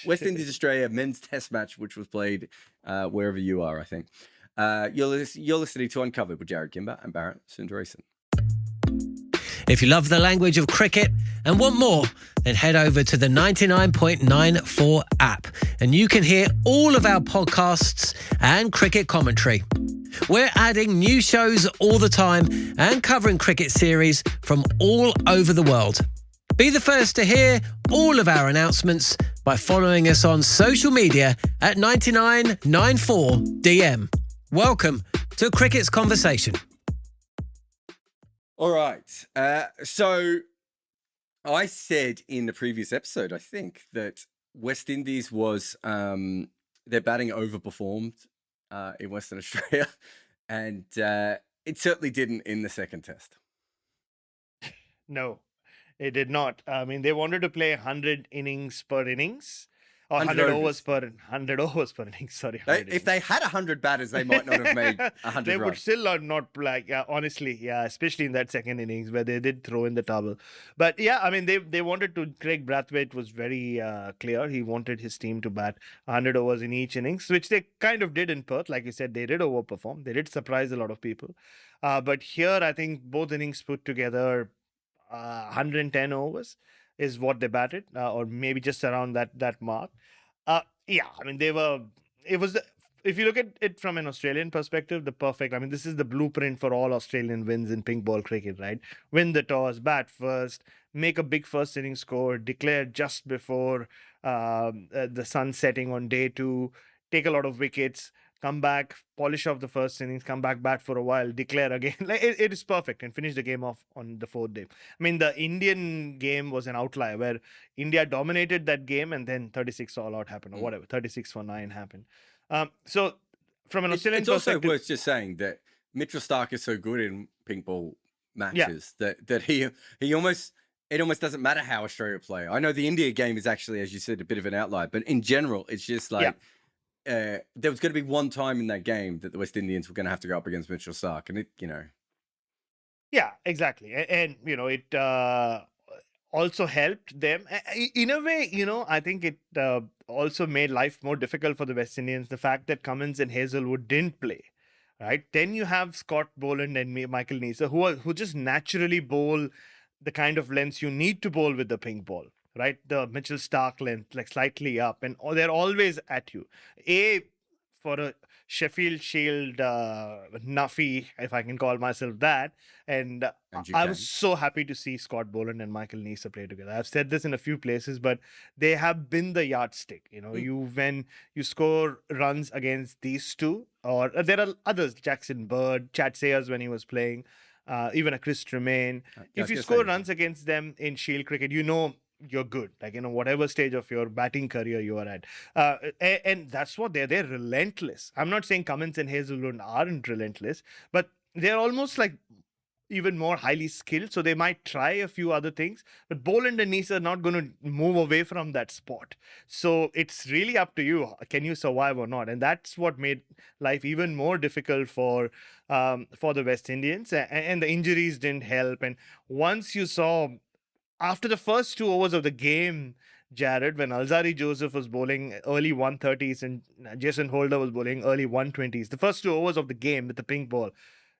West Indies, Australia men's test match, which was played wherever you are, I think. You're listening to Uncovered with Jarrod Kimber and Bharat Sundaresan. If you love the language of cricket and want more, then head over to the 99.94 app and you can hear all of our podcasts and cricket commentary. We're adding new shows all the time and covering cricket series from all over the world. Be the first to hear all of our announcements by following us on social media at 9994DM. Welcome to Cricket's Conversation. All right. So I said in the previous episode, I think, that West Indies was their batting overperformed in Western Australia, and it certainly didn't in the second test. No. It did not. I mean, they wanted to play 100 innings per innings. Or 100 overs per innings. Sorry. If they had 100 batters, they might not have made 100 They runs. would still not, like, honestly, yeah, especially in that second innings where they did throw in the towel. But yeah, I mean, they wanted to... Craig Brathwaite was very clear. He wanted his team to bat 100 overs in each innings, which they kind of did in Perth. Like you said, they did overperform. They did surprise a lot of people. But here, I think both innings put together... 110 overs is what they batted, or maybe just around that mark. Yeah, I mean, if you look at it from an Australian perspective, this is the blueprint for all Australian wins in pink ball cricket, right? Win the toss, bat first, make a big first inning score, declare just before the sun setting on day 2, take a lot of wickets, come back, polish off the first innings, come back, bat for a while, declare again. It is perfect and finish the game off on the 4th day. I mean, the Indian game was an outlier where India dominated that game and then 36 all out happened or whatever, 36 for 9 happened. So from an Australian perspective... It's also worth just saying that Mitchell Stark is so good in pink ball matches that he almost. It almost doesn't matter how Australia play. I know the India game is actually, as you said, a bit of an outlier, but in general, it's just like there was going to be one time in that game that the West Indians were going to have to go up against Mitchell Starc, and Yeah, exactly. And it also helped them. In a way, I think it also made life more difficult for the West Indians. The fact that Cummins and Hazelwood didn't play, right? Then you have Scott Boland and Michael Neser, who just naturally bowl the kind of lengths you need to bowl with the pink ball, right? The Mitchell Starc length, like slightly up, and they're always at you. For a Sheffield Shield Nuffy, if I can call myself that. And I was so happy to see Scott Boland and Michael Neser play together. I've said this in a few places, but they have been the yardstick. When you score runs against these two, or there are others, Jackson Bird, Chad Sayers when he was playing, even a Chris Tremaine. If you score runs against them in Shield cricket, you're good, like whatever stage of your batting career you are at, and that's what they're relentless. I'm not saying Cummins and Hazelwood aren't relentless, but they're almost like even more highly skilled, so they might try a few other things, but Boland and Neser are not going to move away from that spot. So it's really up to you, can you survive or not? And that's what made life even more difficult for the West Indians, and the injuries didn't help. And once you saw, after the first 2 overs of the game, Jarrod, when Alzari Joseph was bowling early 130s and Jason Holder was bowling early 120s, the first 2 overs of the game with the pink ball,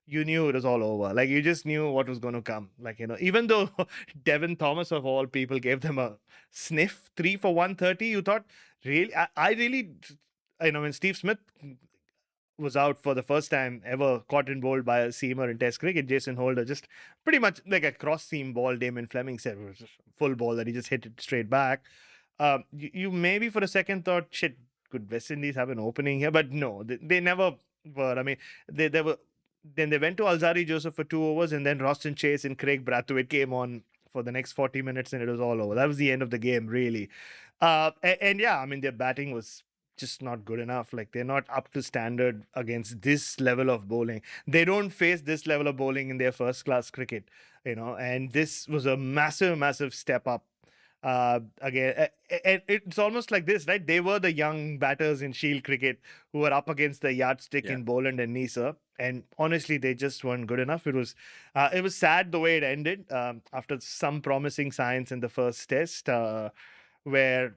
you knew it was all over. Like, you just knew what was going to come. Like, even though Devon Thomas, of all people, gave them a sniff, 3 for 130, you thought, really? I really, when Steve Smith was out for the first time ever, caught and bowled by a seamer in Test cricket, Jason Holder, just pretty much like a cross seam ball. Damon Fleming said it was a full ball that he just hit it straight back. You maybe for a second thought, shit, could West Indies have an opening here? But no, they never were. I mean, they were. Then they went to Alzari Joseph for 2 overs, and then Roston Chase and Craig Brathwaite came on for the next 40 minutes, and it was all over. That was the end of the game, really. And yeah, I mean, their batting was just not good enough. Like, they're not up to standard against this level of bowling. They don't face this level of bowling in their first class cricket, and this was a massive step up. Again, it's almost like this, right? They were the young batters in Shield cricket who were up against the yardstick in Boland and Neser, and honestly, they just weren't good enough. It was sad the way it ended, after some promising signs in the first test, where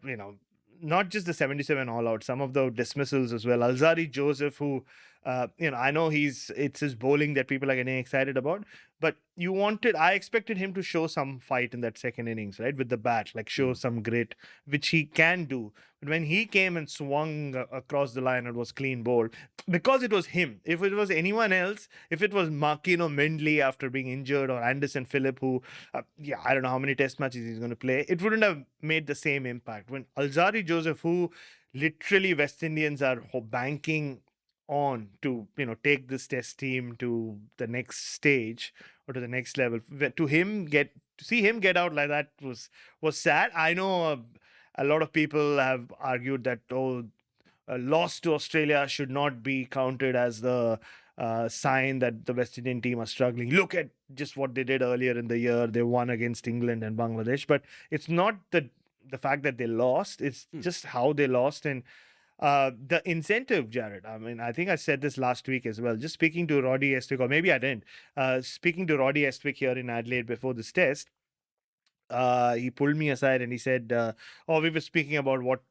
not just the 77 all out, some of the dismissals as well. Alzari Joseph, who, I know it's his bowling that people are getting excited about, but I expected him to show some fight in that second innings, right? With the bat, like show some grit, which he can do. But when he came and swung across the line, it was clean bowled because it was him. If it was anyone else, if it was Markino Mendley after being injured, or Anderson Phillip, who, I don't know how many test matches he's going to play, it wouldn't have made the same impact. When Alzari Joseph, who literally West Indians are banking on to take this test team to the next stage or to the next level, to see him get out like that was sad. I know a lot of people have argued that a loss to Australia should not be counted as the sign that the West Indian team are struggling. Look at just what they did earlier in the year. They won against England and Bangladesh, but it's not the fact that they lost, it's just how they lost. And the incentive, Jarrod, I mean, I think I said this last week as well, just speaking to Roddy Estwick, or maybe I didn't, speaking to Roddy Estwick here in Adelaide before this test, he pulled me aside and he said, we were speaking about what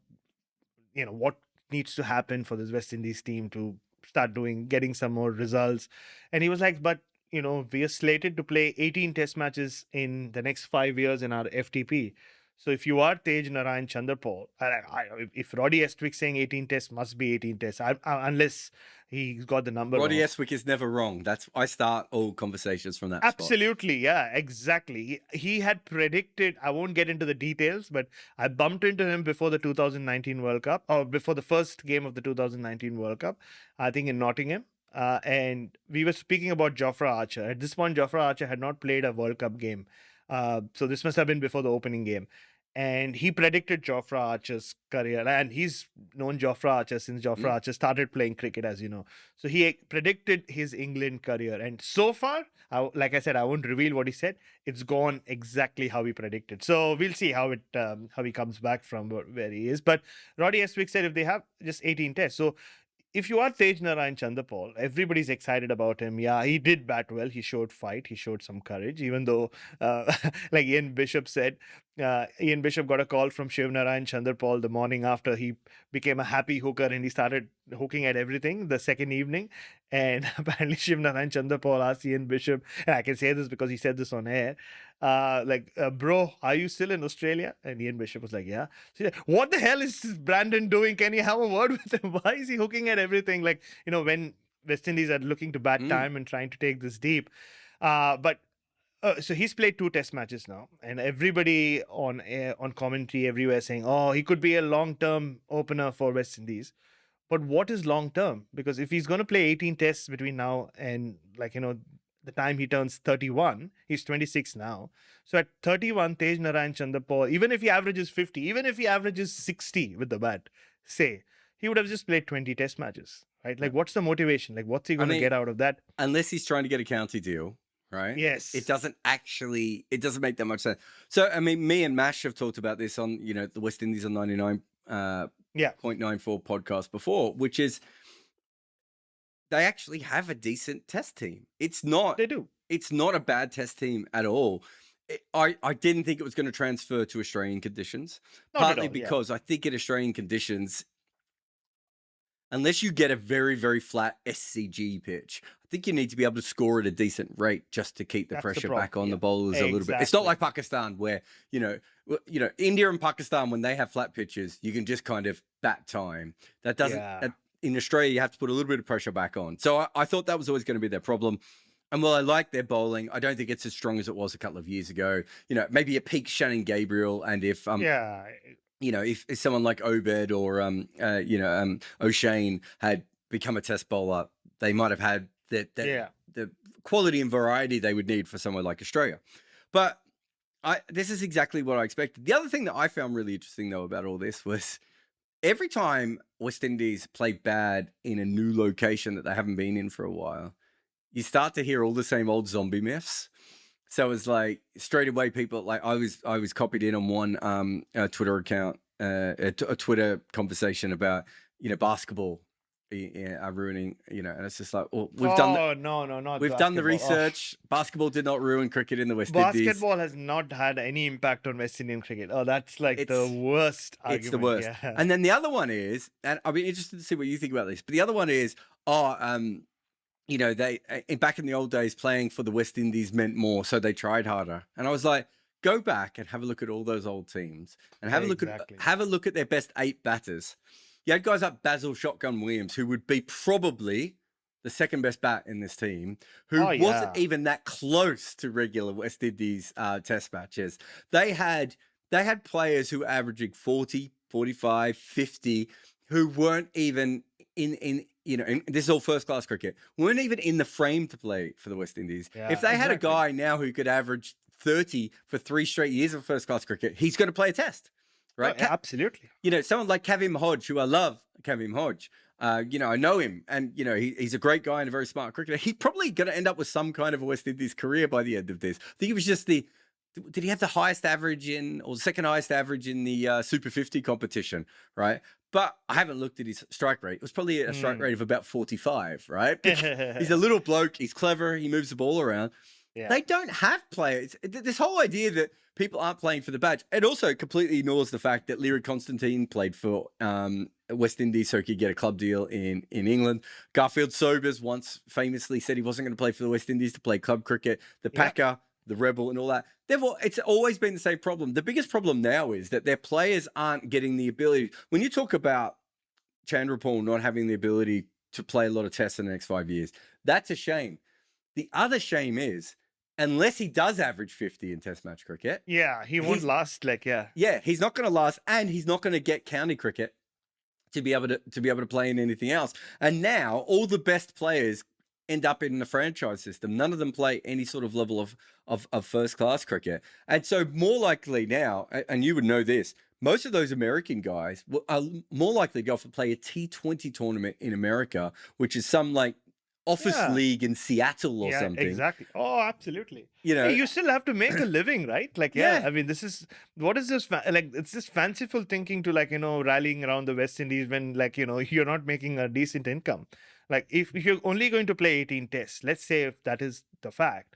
needs to happen for this West Indies team to start getting some more results. And he was like, but we are slated to play 18 test matches in the next 5 years in our FTP. So if you are Tej Narayan Chanderpaul, if Roddy Estwick saying 18 tests, must be 18 tests, unless he's got the number Roddy wrong. Estwick is never wrong. I start all conversations from that Absolutely, spot. Yeah, exactly. He had predicted, I won't get into the details, but I bumped into him before the 2019 World Cup, or before the first game of the 2019 World Cup, I think in Nottingham. And we were speaking about Jofra Archer. At this point, Jofra Archer had not played a World Cup game. So this must have been before the opening game. and he predicted Jofra Archer's career, and he's known Jofra Archer since Jofra Archer started playing cricket, as you know. So he predicted his England career, and so far, like I said, I won't reveal what he said. It's gone exactly how he predicted. So we'll see how he comes back from where he is. But Roddy Estwick said if they have just 18 tests, so if you are Tej Narayan Chanderpaul, everybody's excited about him. Yeah, he did bat well. He showed fight. He showed some courage, even though, like Ian Bishop said, Ian Bishop got a call from Shiv Narayan Chanderpaul the morning after he became a happy hooker and he started hooking at everything the second evening. And apparently Shiv Narayan Chanderpaul asked Ian Bishop, and I can say this because he said this on air, bro, are you still in Australia? And Ian Bishop was like, yeah. So he's like, what the hell is Brandon doing? Can you have a word with him? Why is he hooking at everything? Like, when West Indies are looking to bat time and trying to take this deep. So he's played 2 test matches now, and everybody on commentary everywhere saying, oh, he could be a long-term opener for West Indies. But what is long-term? Because if he's going to play 18 tests between now and the time he turns 31, he's 26 now. So at 31, Tej Narayan Chanderpaul, even if he averages 50, even if he averages 60 with the bat, say, he would have just played 20 test matches, right? Like, what's the motivation? Like, what's he going to get out of that? Unless he's trying to get a county deal, right? Yes. It doesn't make that much sense. So, I mean, me and Mash have talked about this on, the West Indies on 99.94 podcast before, which is, they actually have a decent test team. They do. It's not a bad test team at all. I didn't think it was going to transfer to Australian conditions, partly because I think in Australian conditions, unless you get a very, very flat SCG pitch, I think you need to be able to score at a decent rate just to keep the pressure back on the bowlers a little bit. It's not like Pakistan where, India and Pakistan, when they have flat pitches, you can just kind of bat time. That doesn't... In Australia, you have to put a little bit of pressure back on. So I thought that was always going to be their problem. And while I like their bowling, I don't think it's as strong as it was a couple of years ago. Maybe a peak Shannon Gabriel, and if if someone like Obed or O'Shane had become a test bowler, they might have had the quality and variety they would need for somewhere like Australia. But this is exactly what I expected. The other thing that I found really interesting though about all this was, every time West Indies play bad in a new location that they haven't been in for a while, you start to hear all the same old zombie myths. So it's like straight away people, like I was copied in on one Twitter account, a Twitter conversation about, basketball are ruining, and it's just like, well, we've done the research. Basketball did not ruin cricket in the West Indies. Basketball has not had any impact on West Indian cricket. Oh, that's like the worst argument. It's the worst. Yeah. And then the other one is, and I'll be interested to see what you think about this, but the other one is, they back in the old days, playing for the West Indies meant more, so they tried harder. And I was like, go back and have a look at all those old teams and have a look at their best 8 batters. You had guys like Basil Shotgun Williams, who would be probably the second best bat in this team, who wasn't even that close to regular West Indies test matches. They had players who were averaging 40, 45, 50, who weren't even in this is all first class cricket, weren't even in the frame to play for the West Indies. Yeah, if they had a guy now who could average 30 for 3 straight years of first class cricket, he's going to play a test. Right? Oh, absolutely. Someone like Kavim Hodge, who I love, Kavim Hodge. I know him, and he's a great guy and a very smart cricketer. He's probably going to end up with some kind of a West Indies career by the end of this. I think it was just did he have the highest average or the second highest average in the Super 50 competition, right? But I haven't looked at his strike rate. It was probably a strike rate of about 45, right? He's a little bloke. He's clever. He moves the ball around. Yeah. They don't have players. This whole idea that people aren't playing for the badge, it also completely ignores the fact that Leary Constantine played for West Indies so he could get a club deal in England. Garfield Sobers once famously said he wasn't going to play for the West Indies to play club cricket. The Packer, the Rebel and all that. Therefore, it's always been the same problem. The biggest problem now is that their players aren't getting the ability. When you talk about Chandrapal not having the ability to play a lot of tests in the next 5 years, that's a shame. The other shame is, unless he does average 50 in test match cricket. Yeah, he won't last Yeah, he's not going to last, and he's not going to get county cricket to be able to play in anything else. And now all the best players end up in the franchise system. None of them play any sort of level of first class cricket. And so more likely now, and you would know this, most of those American guys are more likely to go off and play a T20 tournament in America, which is some like office league in Seattle or something. Exactly. Oh, absolutely. You know, Hey, you still have to make a living, right? Like, I mean, what is this? Like, it's this fanciful thinking to like, rallying around the West Indies when like, you're not making a decent income. Like, if you're only going to play 18 tests, let's say if that is the fact,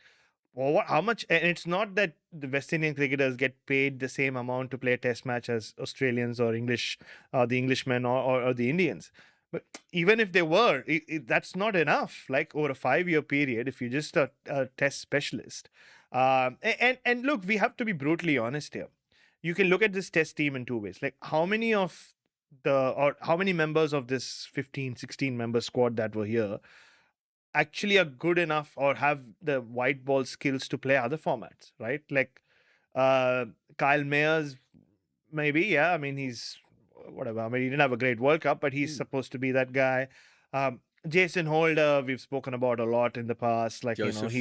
well, how much? And it's not that the West Indian cricketers get paid the same amount to play a test match as Australians or the Englishmen or the Indians. But even if they were, that's not enough. Like over a 5-year period, if you're just a test specialist. And look, we have to be brutally honest here. You can look at this test team in 2 ways. Like how many members of this 15, 16 member squad that were here actually are good enough or have the white ball skills to play other formats, right? Like Kyle Mayers, maybe, yeah. I mean, he's whatever. I mean, he didn't have a great World Cup, but he's supposed to be that guy. Jason Holder, we've spoken about a lot in the past. Like, Joseph.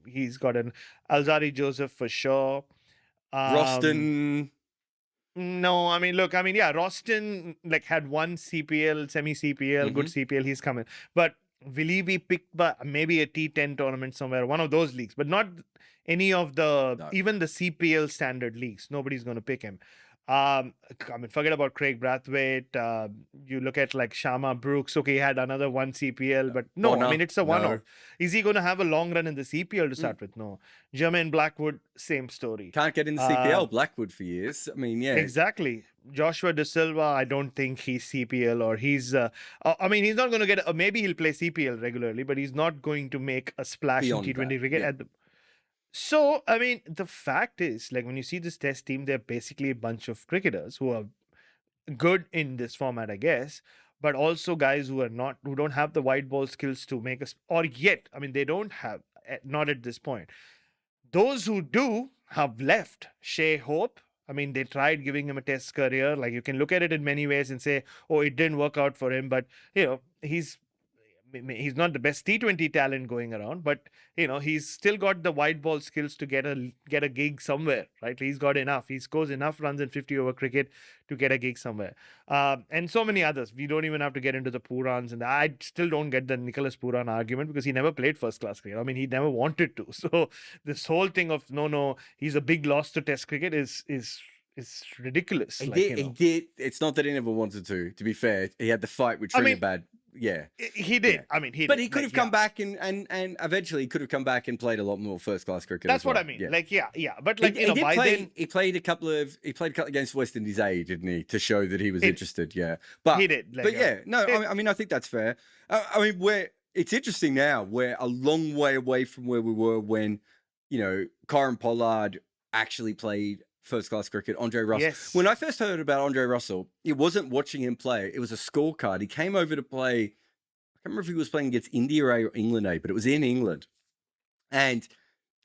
He's got an Alzari Joseph for sure. Roston. No, I mean, look, Roston like had one CPL, semi-CPL, good CPL. He's coming. But will he be picked by maybe a T10 tournament somewhere, one of those leagues, but not any of even the CPL standard leagues. Nobody's going to pick him. I mean, forget about Craig Brathwaite. You look at like Sharma Brooks. Okay, he had another one CPL, but no, I mean, it's a one-off. Is he going to have a long run in the CPL to start with? No. Jermaine Blackwood, same story. Can't get in the CPL. Blackwood for years. I mean, yeah. Exactly. Joshua De Silva, I don't think he's CPL or he's... I mean, he's not going to get... maybe he'll play CPL regularly, but he's not going to make a splash in T20 cricket. So, I mean, the fact is, like, when you see this test team, they're basically a bunch of cricketers who are good in this format, I guess, but also guys who don't have the white ball skills to make us, or yet, I mean, they don't have, not at this point. Those who do have left. Shea Hope, I mean, they tried giving him a test career. Like, you can look at it in many ways and say, oh, it didn't work out for him, but, he's not the best T20 talent going around, but he's still got the white ball skills to get a gig somewhere, right? He's got enough. He scores enough runs in 50 over cricket to get a gig somewhere. And so many others. We don't even have to get into the Purans, and I still don't get the Nicholas Puran argument because he never played first class cricket. I mean, he never wanted to. So this whole thing of no, he's a big loss to Test cricket is ridiculous. He did. It's not that he never wanted to. To be fair, he had the fight with Trinidad. Yeah, he did. Yeah. I mean, but he could have come back and eventually he could have come back and played a lot more first class cricket. That's what I mean. Yeah. Like, yeah. But like, he played a couple of games for West Indies A, didn't he, to show that he was interested? Yeah, but he did. Like, I mean, I think that's fair. I mean, it's interesting now. We're a long way away from where we were when Kyron Pollard actually played first class cricket. Andre Russell. Yes. When I first heard about Andre Russell, it wasn't watching him play. It was a scorecard. He came over to play. I can't remember if he was playing against India A or England A, but it was in England. And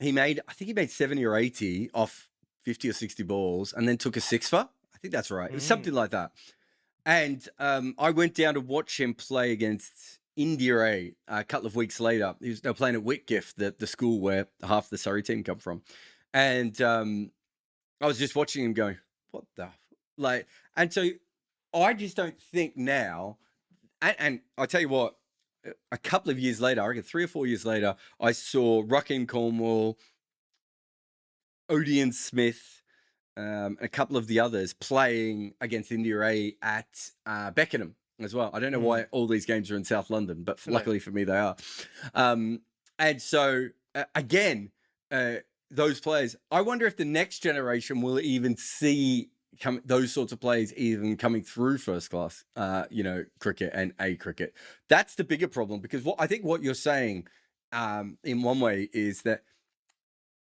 I think he made 70 or 80 off 50 or 60 balls and then took a 6-for. I think that's right. It was something like that. And I went down to watch him play against India A couple of weeks later. They were playing at Whitgift, the school where half the Surrey team come from. And I was just watching him going, what the... Like, and so I just don't think now... And I tell you what, a couple of years later, I reckon 3 or 4 years later, I saw Ruckin Cornwall, Odean Smith, a couple of the others playing against India A at Beckenham as well. I don't know why all these games are in South London, but luckily for me, they are. And so, again... those players, I wonder if the next generation will even see those sorts of players even coming through first class, cricket and A cricket. That's the bigger problem, because I think what you're saying, in one way, is that,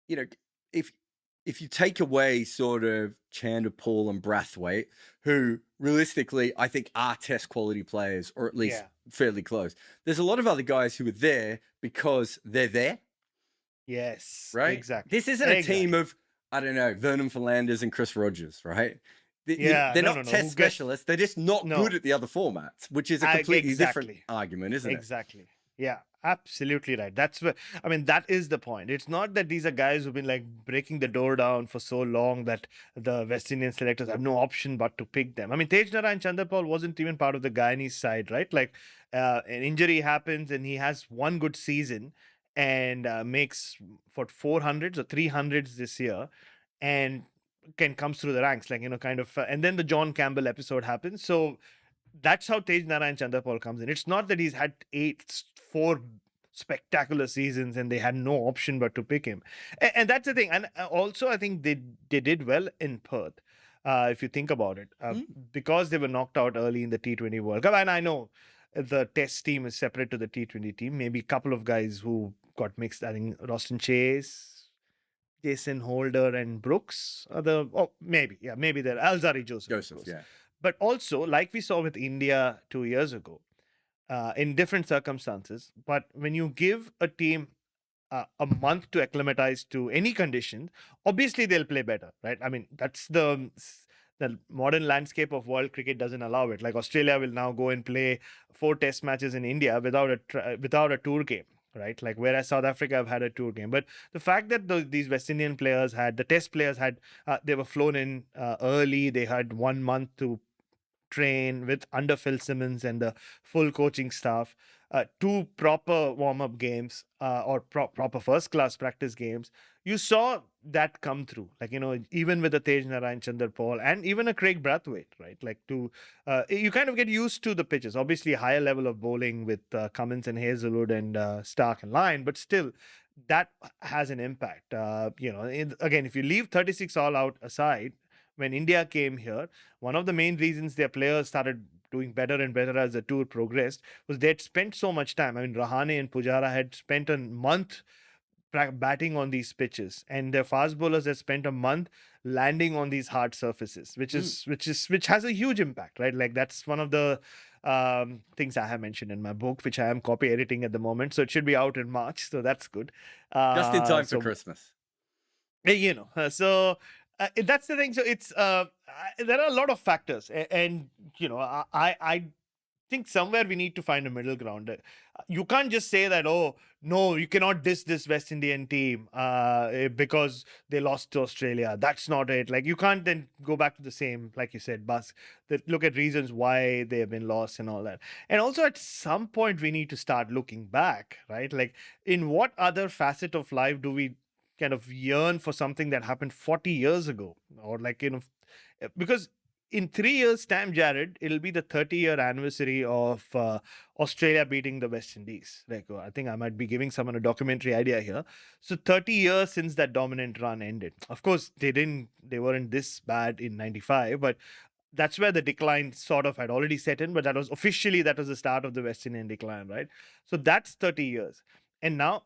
if you take away sort of Chander, Paul and Brathwaite, who realistically I think are test quality players, or at least fairly close, there's a lot of other guys who are there because they're there. Yes, right. Exactly. This isn't a team of, I don't know, Vernon Fernandez and Chris Rogers, right? They're not test specialists. They're just not good at the other formats, which is a completely different argument, isn't it? Exactly. Yeah. Absolutely right. That's where, I mean, that is the point. It's not that these are guys who've been like breaking the door down for so long that the West Indian selectors have no option but to pick them. I mean, Tej Narayan Chanderpaul wasn't even part of the Guyanese side, right? Like, an injury happens and he has one good season and makes for 400s or 300s this year and can comes through the ranks, like, kind of. And then the John Campbell episode happens. So that's how Tej Narayan Chanderpaul comes in. It's not that he's had four spectacular seasons and they had no option but to pick him. And that's the thing. And also, I think they did well in Perth, if you think about it, because they were knocked out early in the T20 World Cup. And I know the Test team is separate to the T20 team. Maybe a couple of guys who got mixed. I think Roston Chase, Jason Holder, and Brooks are maybe they're Alzari Joseph. Yeah. But also, like we saw with India 2 years ago, in different circumstances, but when you give a team a month to acclimatize to any condition, obviously they'll play better, right? I mean, that's the modern landscape of world cricket doesn't allow it. Like Australia will now go and play 4 test matches in India without a tour game, right? Like, whereas South Africa have had a tour game. But the fact that these West Indian players the test players they were flown in early, they had 1 month to train with under Phil Simmons and the full coaching staff, 2 proper warm-up games or proper first-class practice games. You saw that come through, like, even with the Tej Narayan Chanderpaul and even a Craig Brathwaite, right? Like, you kind of get used to the pitches. Obviously, a higher level of bowling with Cummins and Hazelwood and Stark and Lyon, but still, that has an impact. Again, if you leave 36 all out aside, when India came here, one of the main reasons their players started doing better and better as the tour progressed was they had spent so much time. I mean, Rahane and Pujara had spent a month batting on these pitches, and their fast bowlers had spent a month landing on these hard surfaces, which has a huge impact, right? Like, that's one of the things I have mentioned in my book, which I am copy editing at the moment, so it should be out in March. So that's good. Just in time for Christmas. So. That's the thing. So it's there are a lot of factors, and I think somewhere we need to find a middle ground. You can't just say that, oh no, you cannot diss this West Indian team because they lost to Australia. That's not it. Like, you can't then go back to the same, like you said, Bas, that look at reasons why they have been lost and all that. And also, at some point we need to start looking back, right? Like, in what other facet of life do we kind of yearn for something that happened 40 years ago, or like, because in 3 years' time, Jarrod, it'll be the 30-year anniversary of Australia beating the West Indies. Like, I think I might be giving someone a documentary idea here. So 30 years since that dominant run ended. Of course, they weren't this bad in 95, but that's where the decline sort of had already set in. But that was the start of the West Indian decline, right? So that's 30 years. And now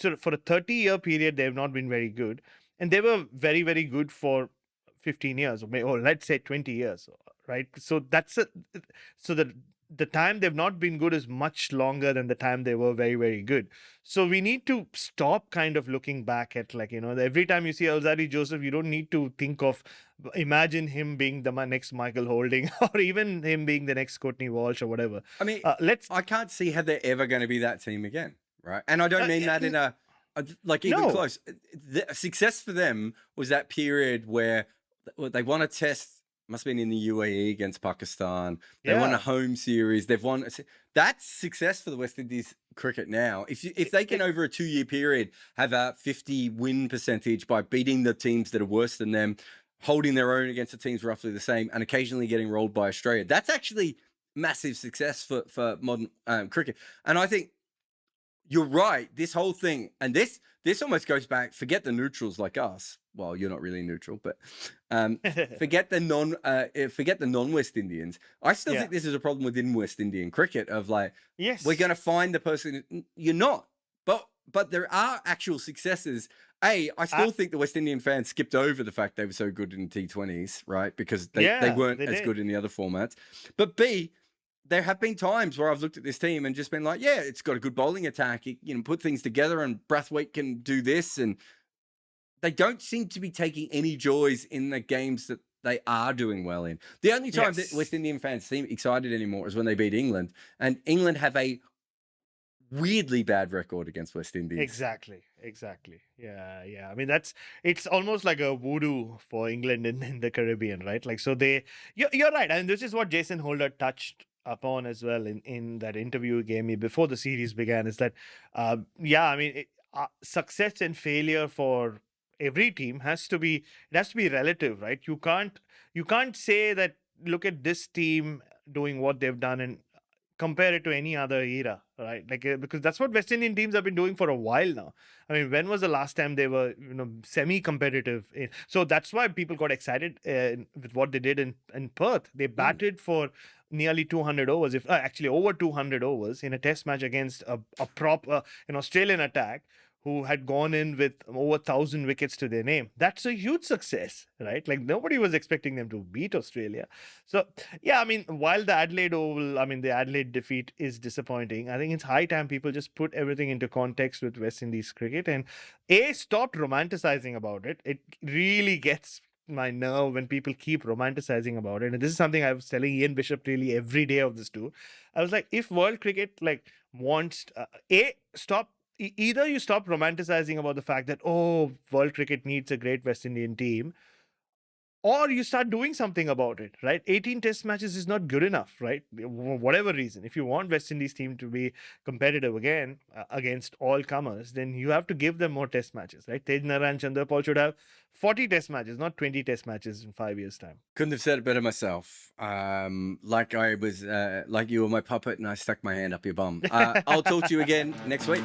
so for a 30-year period, they have not been very good. And they were very, very good for 15 years, or let's say 20 years, right? So the time they've not been good is much longer than the time they were very, very good. So we need to stop kind of looking back at, like, every time you see Alzari Joseph, you don't need to imagine him being the next Michael Holding or even him being the next Courtney Walsh or whatever. I mean, I can't see how they're ever going to be that team again. Right. And I don't mean that in even close. The success for them was that period where they won a test, must have been in the UAE against Pakistan. They won a home series. That's success for the West Indies cricket now. If they can, over a 2-year period, have a 50 win percentage by beating the teams that are worse than them, holding their own against the teams roughly the same, and occasionally getting rolled by Australia, that's actually massive success for modern cricket. And I think you're right. This whole thing, and this almost goes back. Forget the neutrals like us. Well, you're not really neutral, but forget the non-West Indians. I still think this is a problem within West Indian cricket of, like, yes, we're going to find the person. You're not, but there are actual successes. I still think the West Indian fans skipped over the fact they were so good in T20s, right? Because they weren't as good in the other formats. But B, there have been times where I've looked at this team and just been like, yeah, it's got a good bowling attack. Put things together, and Brathwaite can do this. And they don't seem to be taking any joys in the games that they are doing well in. The only time that West Indian fans seem excited anymore is when they beat England. And England have a weirdly bad record against West Indies. Exactly. Yeah. I mean, it's almost like a voodoo for England in the Caribbean, right? Like, so you're right. And this is what Jason Holder touched upon as well in that interview he gave me before the series began, is that, success and failure for every team has to be relative, right? You can't say that, look at this team doing what they've done and compare it to any other era, right? Like, because that's what West Indian teams have been doing for a while now. I mean, when was the last time they were, semi-competitive? So that's why people got excited with what they did in Perth. They batted for nearly 200 overs, if actually over 200 overs in a test match against a proper an Australian attack who had gone in with over 1,000 wickets to their name. That's a huge success, right? Like, nobody was expecting them to beat Australia. So, yeah, I mean, while the Adelaide defeat is disappointing, I think it's high time people just put everything into context with West Indies cricket and stop romanticizing about it. It really gets my nerve when people keep romanticizing about it. And this is something I was telling Ian Bishop really every day of this tour. I was like, if world cricket wants stop. Either you stop romanticizing about the fact that, world cricket needs a great West Indian team, or you start doing something about it, right? 18 test matches is not good enough, right? Whatever reason. If you want West Indies team to be competitive again against all comers, then you have to give them more test matches, right? Tej Narayan Chandrapal should have 40 test matches, not 20 test matches in 5 years' time. Couldn't have said it better myself. Like I was, like you were my puppet and I stuck my hand up your bum. I'll talk to you again next week.